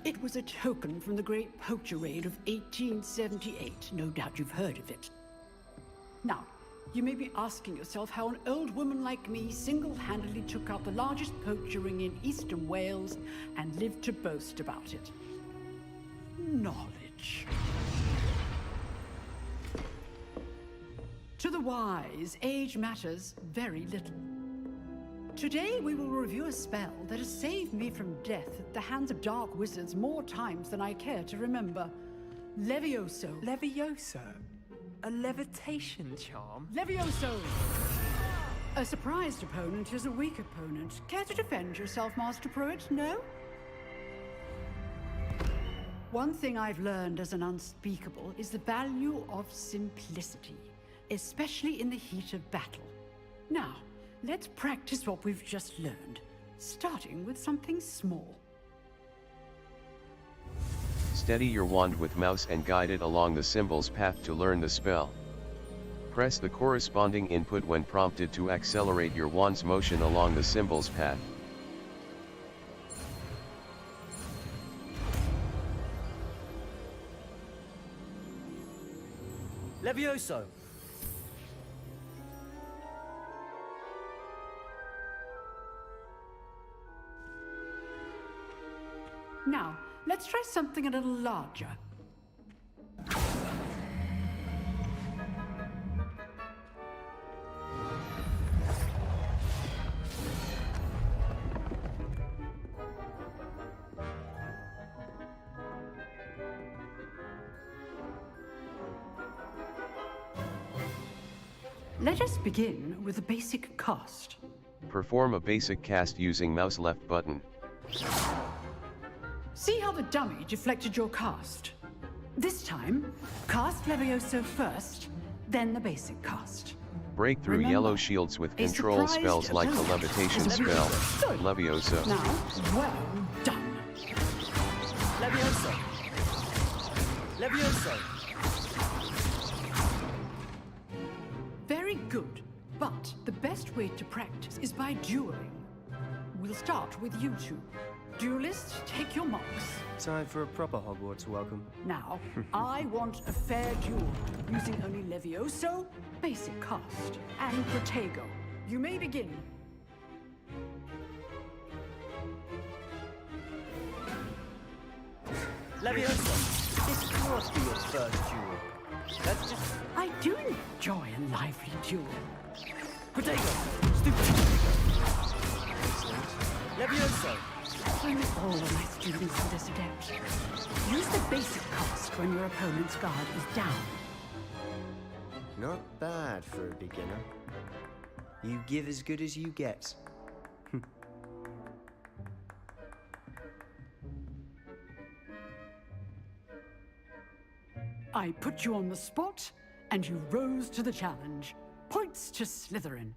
It was a token from the Great Poacher Raid of 1878. No doubt you've heard of it. Now, you may be asking yourself how an old woman like me single-handedly took out the largest poacher ring in eastern Wales and lived to boast about it. Knowledge. To the wise, age matters very little. Today we will review a spell that has saved me from death at the hands of dark wizards more times than I care to remember. Levioso. Levioso? A levitation charm? Levioso! A surprised opponent is a weak opponent. Care to defend yourself, Master Pruitt? No? One thing I've learned as an unspeakable is the value of simplicity, especially in the heat of battle. Now, let's practice what we've just learned, starting with something small. Steady your wand with mouse and guide it along the symbol's path to learn the spell. Press the corresponding input when prompted to accelerate your wand's motion along the symbol's path. Levioso! Now, let's try something a little larger. Let us begin with a basic cast. Perform a basic cast using mouse left button. See how the dummy deflected your cast? This time, cast Levioso first, then the basic cast. Break through Remember, yellow shields with control spells like the levitation spell, Levioso. Now, well done. Levioso! Levioso! Very good, but the best way to practice is by dueling. We'll start with you two. Duelists, take your marks. Time for a proper Hogwarts welcome. Now, I want a fair duel, using only Levioso, basic cast, and Protego. You may begin. Levioso! This can't be your first duel. That's just... I do enjoy a lively duel. Protego! Stupid Protego! Levioso! I miss all of my students to this adept. Use the basic cast when your opponent's guard is down. Not bad for a beginner. You give as good as you get. I put you on the spot, and you rose to the challenge. Points to Slytherin.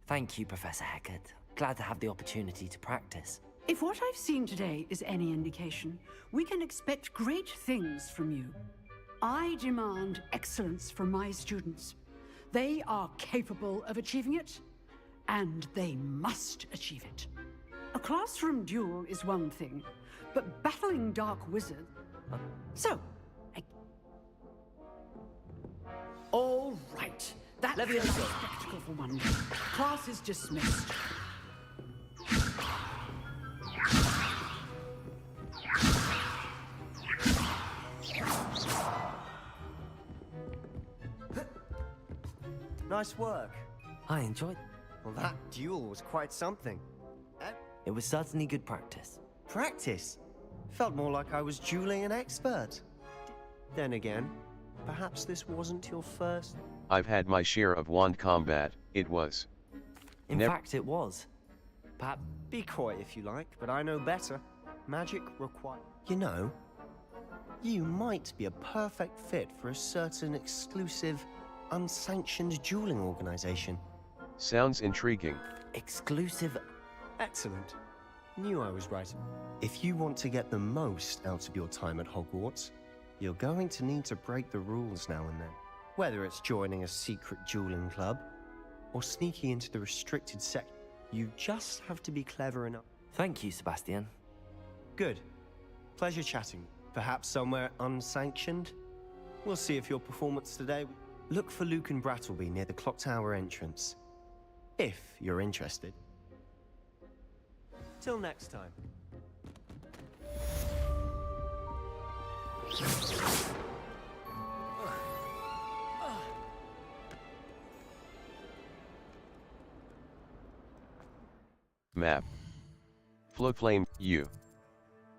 Thank you, Professor Hecat. Glad to have the opportunity to practice. If what I've seen today is any indication, we can expect great things from you. I demand excellence from my students. They are capable of achieving it, and they must achieve it. A classroom duel is one thing, but battling dark wizards... All right. That's a spectacle for one day. Class is dismissed. Nice work. I enjoyed... Well, that duel was quite something. It was certainly good practice. Practice? Felt more like I was dueling an expert. Then again, perhaps this wasn't your first... I've had my share of wand combat, it was. In fact, it was. Perhaps be coy if you like, but I know better. Magic requires... You know, you might be a perfect fit for a certain exclusive, unsanctioned dueling organization. Sounds intriguing. Exclusive... Excellent. Knew I was right. If you want to get the most out of your time at Hogwarts, you're going to need to break the rules now and then. Whether it's joining a secret dueling club, or sneaking into the restricted sect, you just have to be clever enough. Thank you, Sebastian. Good. Pleasure chatting. Perhaps somewhere unsanctioned? We'll see if your performance today... Look for Luke and Brattleby near the clock tower entrance. If you're interested. Till next time. Map. Floatflame, U.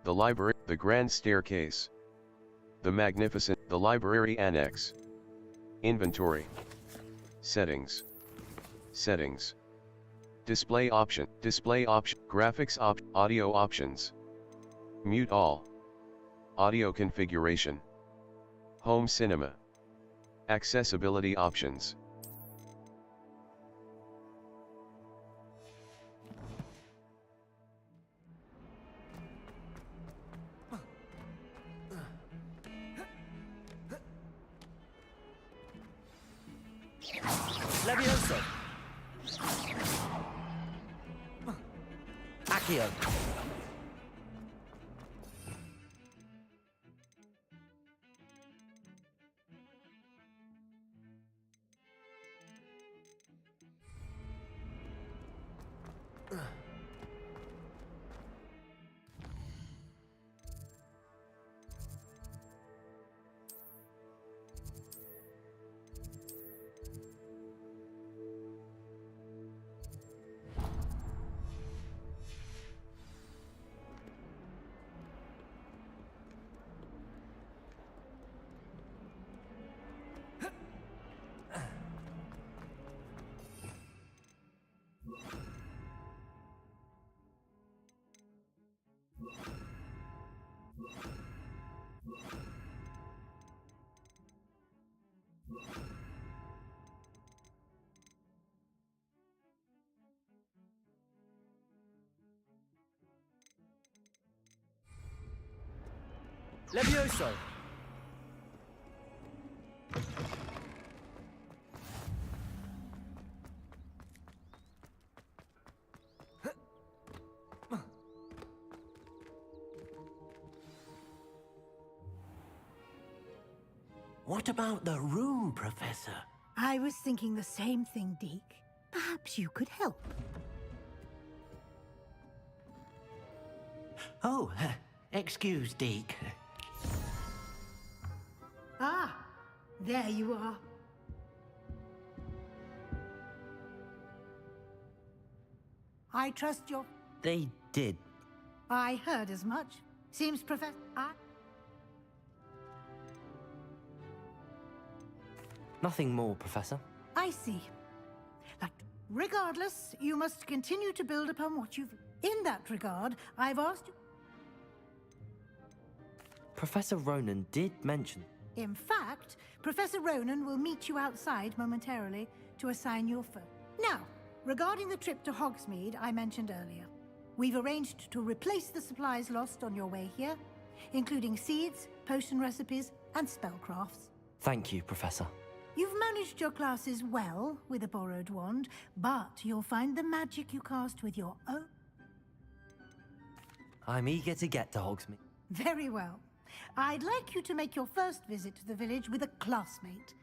The library, the grand staircase. The magnificent, the library annex. Inventory. Settings. Settings. Display option. Graphics audio options. Mute all. Audio configuration. Home cinema. Accessibility options. Levioso. Accio. Levioso. What about the room, Professor? I was thinking the same thing, Deke. Perhaps you could help. Oh, excuse, Deke. Ah, there you are. I trust your... They did. I heard as much. Seems Professor... Nothing more, Professor. I see. Regardless, you must continue to build upon what you've... In that regard, I've asked you... Professor Ronan did mention... In fact, Professor Ronan will meet you outside momentarily to assign your first. Now, regarding the trip to Hogsmeade I mentioned earlier, we've arranged to replace the supplies lost on your way here, including seeds, potion recipes, and spellcrafts. Thank you, Professor. You've managed your classes well with a borrowed wand, but you'll find the magic you cast with your own... I'm eager to get to Hogsmeade. Very well. I'd like you to make your first visit to the village with a classmate.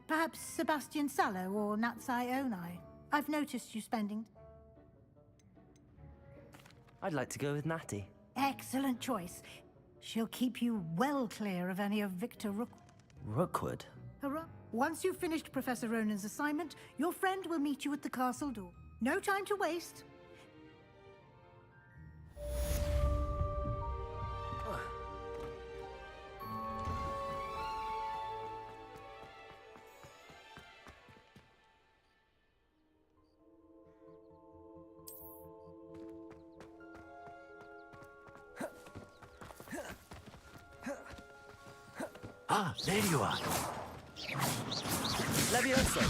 Perhaps Sebastian Sallow or Natsai Onai. I've noticed you spending... I'd like to go with Natty. Excellent choice. She'll keep you well clear of any of Victor Rookwood? Hurrah. Once you've finished Professor Ronan's assignment, your friend will meet you at the castle door. No time to waste. Ah, there you are. Levioso!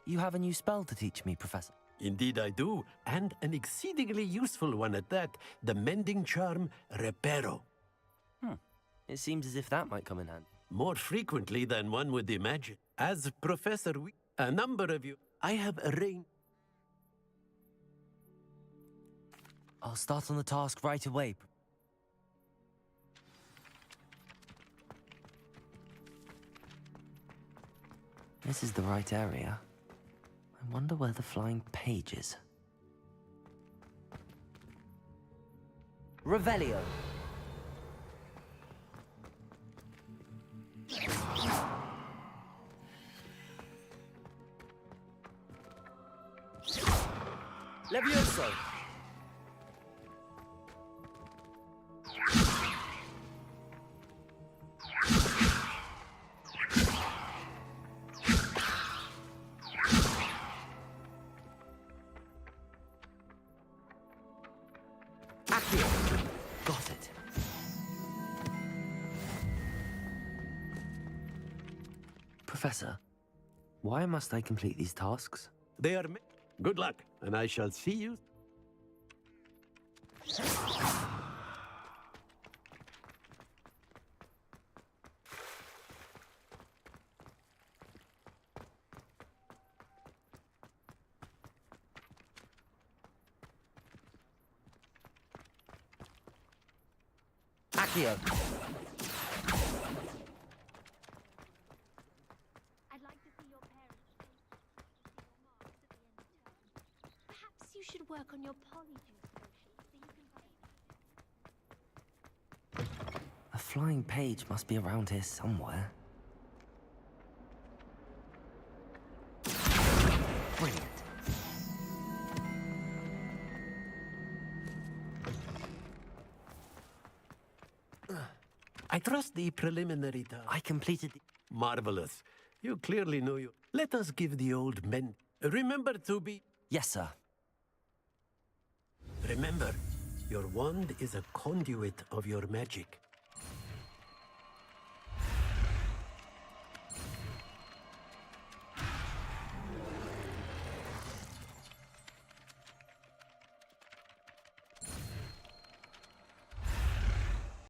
You have a new spell to teach me, Professor. Indeed I do, and an exceedingly useful one at that. The mending charm, Reparo. It seems as if that might come in handy. More frequently than one would imagine. As Professor a number of you, I have arranged... I'll start on the task right away. This is the right area. I wonder where the flying page is. Revelio. Levioso. Professor, why must I complete these tasks? They are... Good luck, and I shall see you... Accio! I'd like to see your parents' faces to see your marks at the end of term. Perhaps you should work on your polyjuice potion so you can... A flying page must be around here somewhere. Brilliant. I trust the preliminary task. I completed the... Marvelous. You clearly know you. Let us give the old men... Remember to be... Yes, sir. Remember, your wand is a conduit of your magic.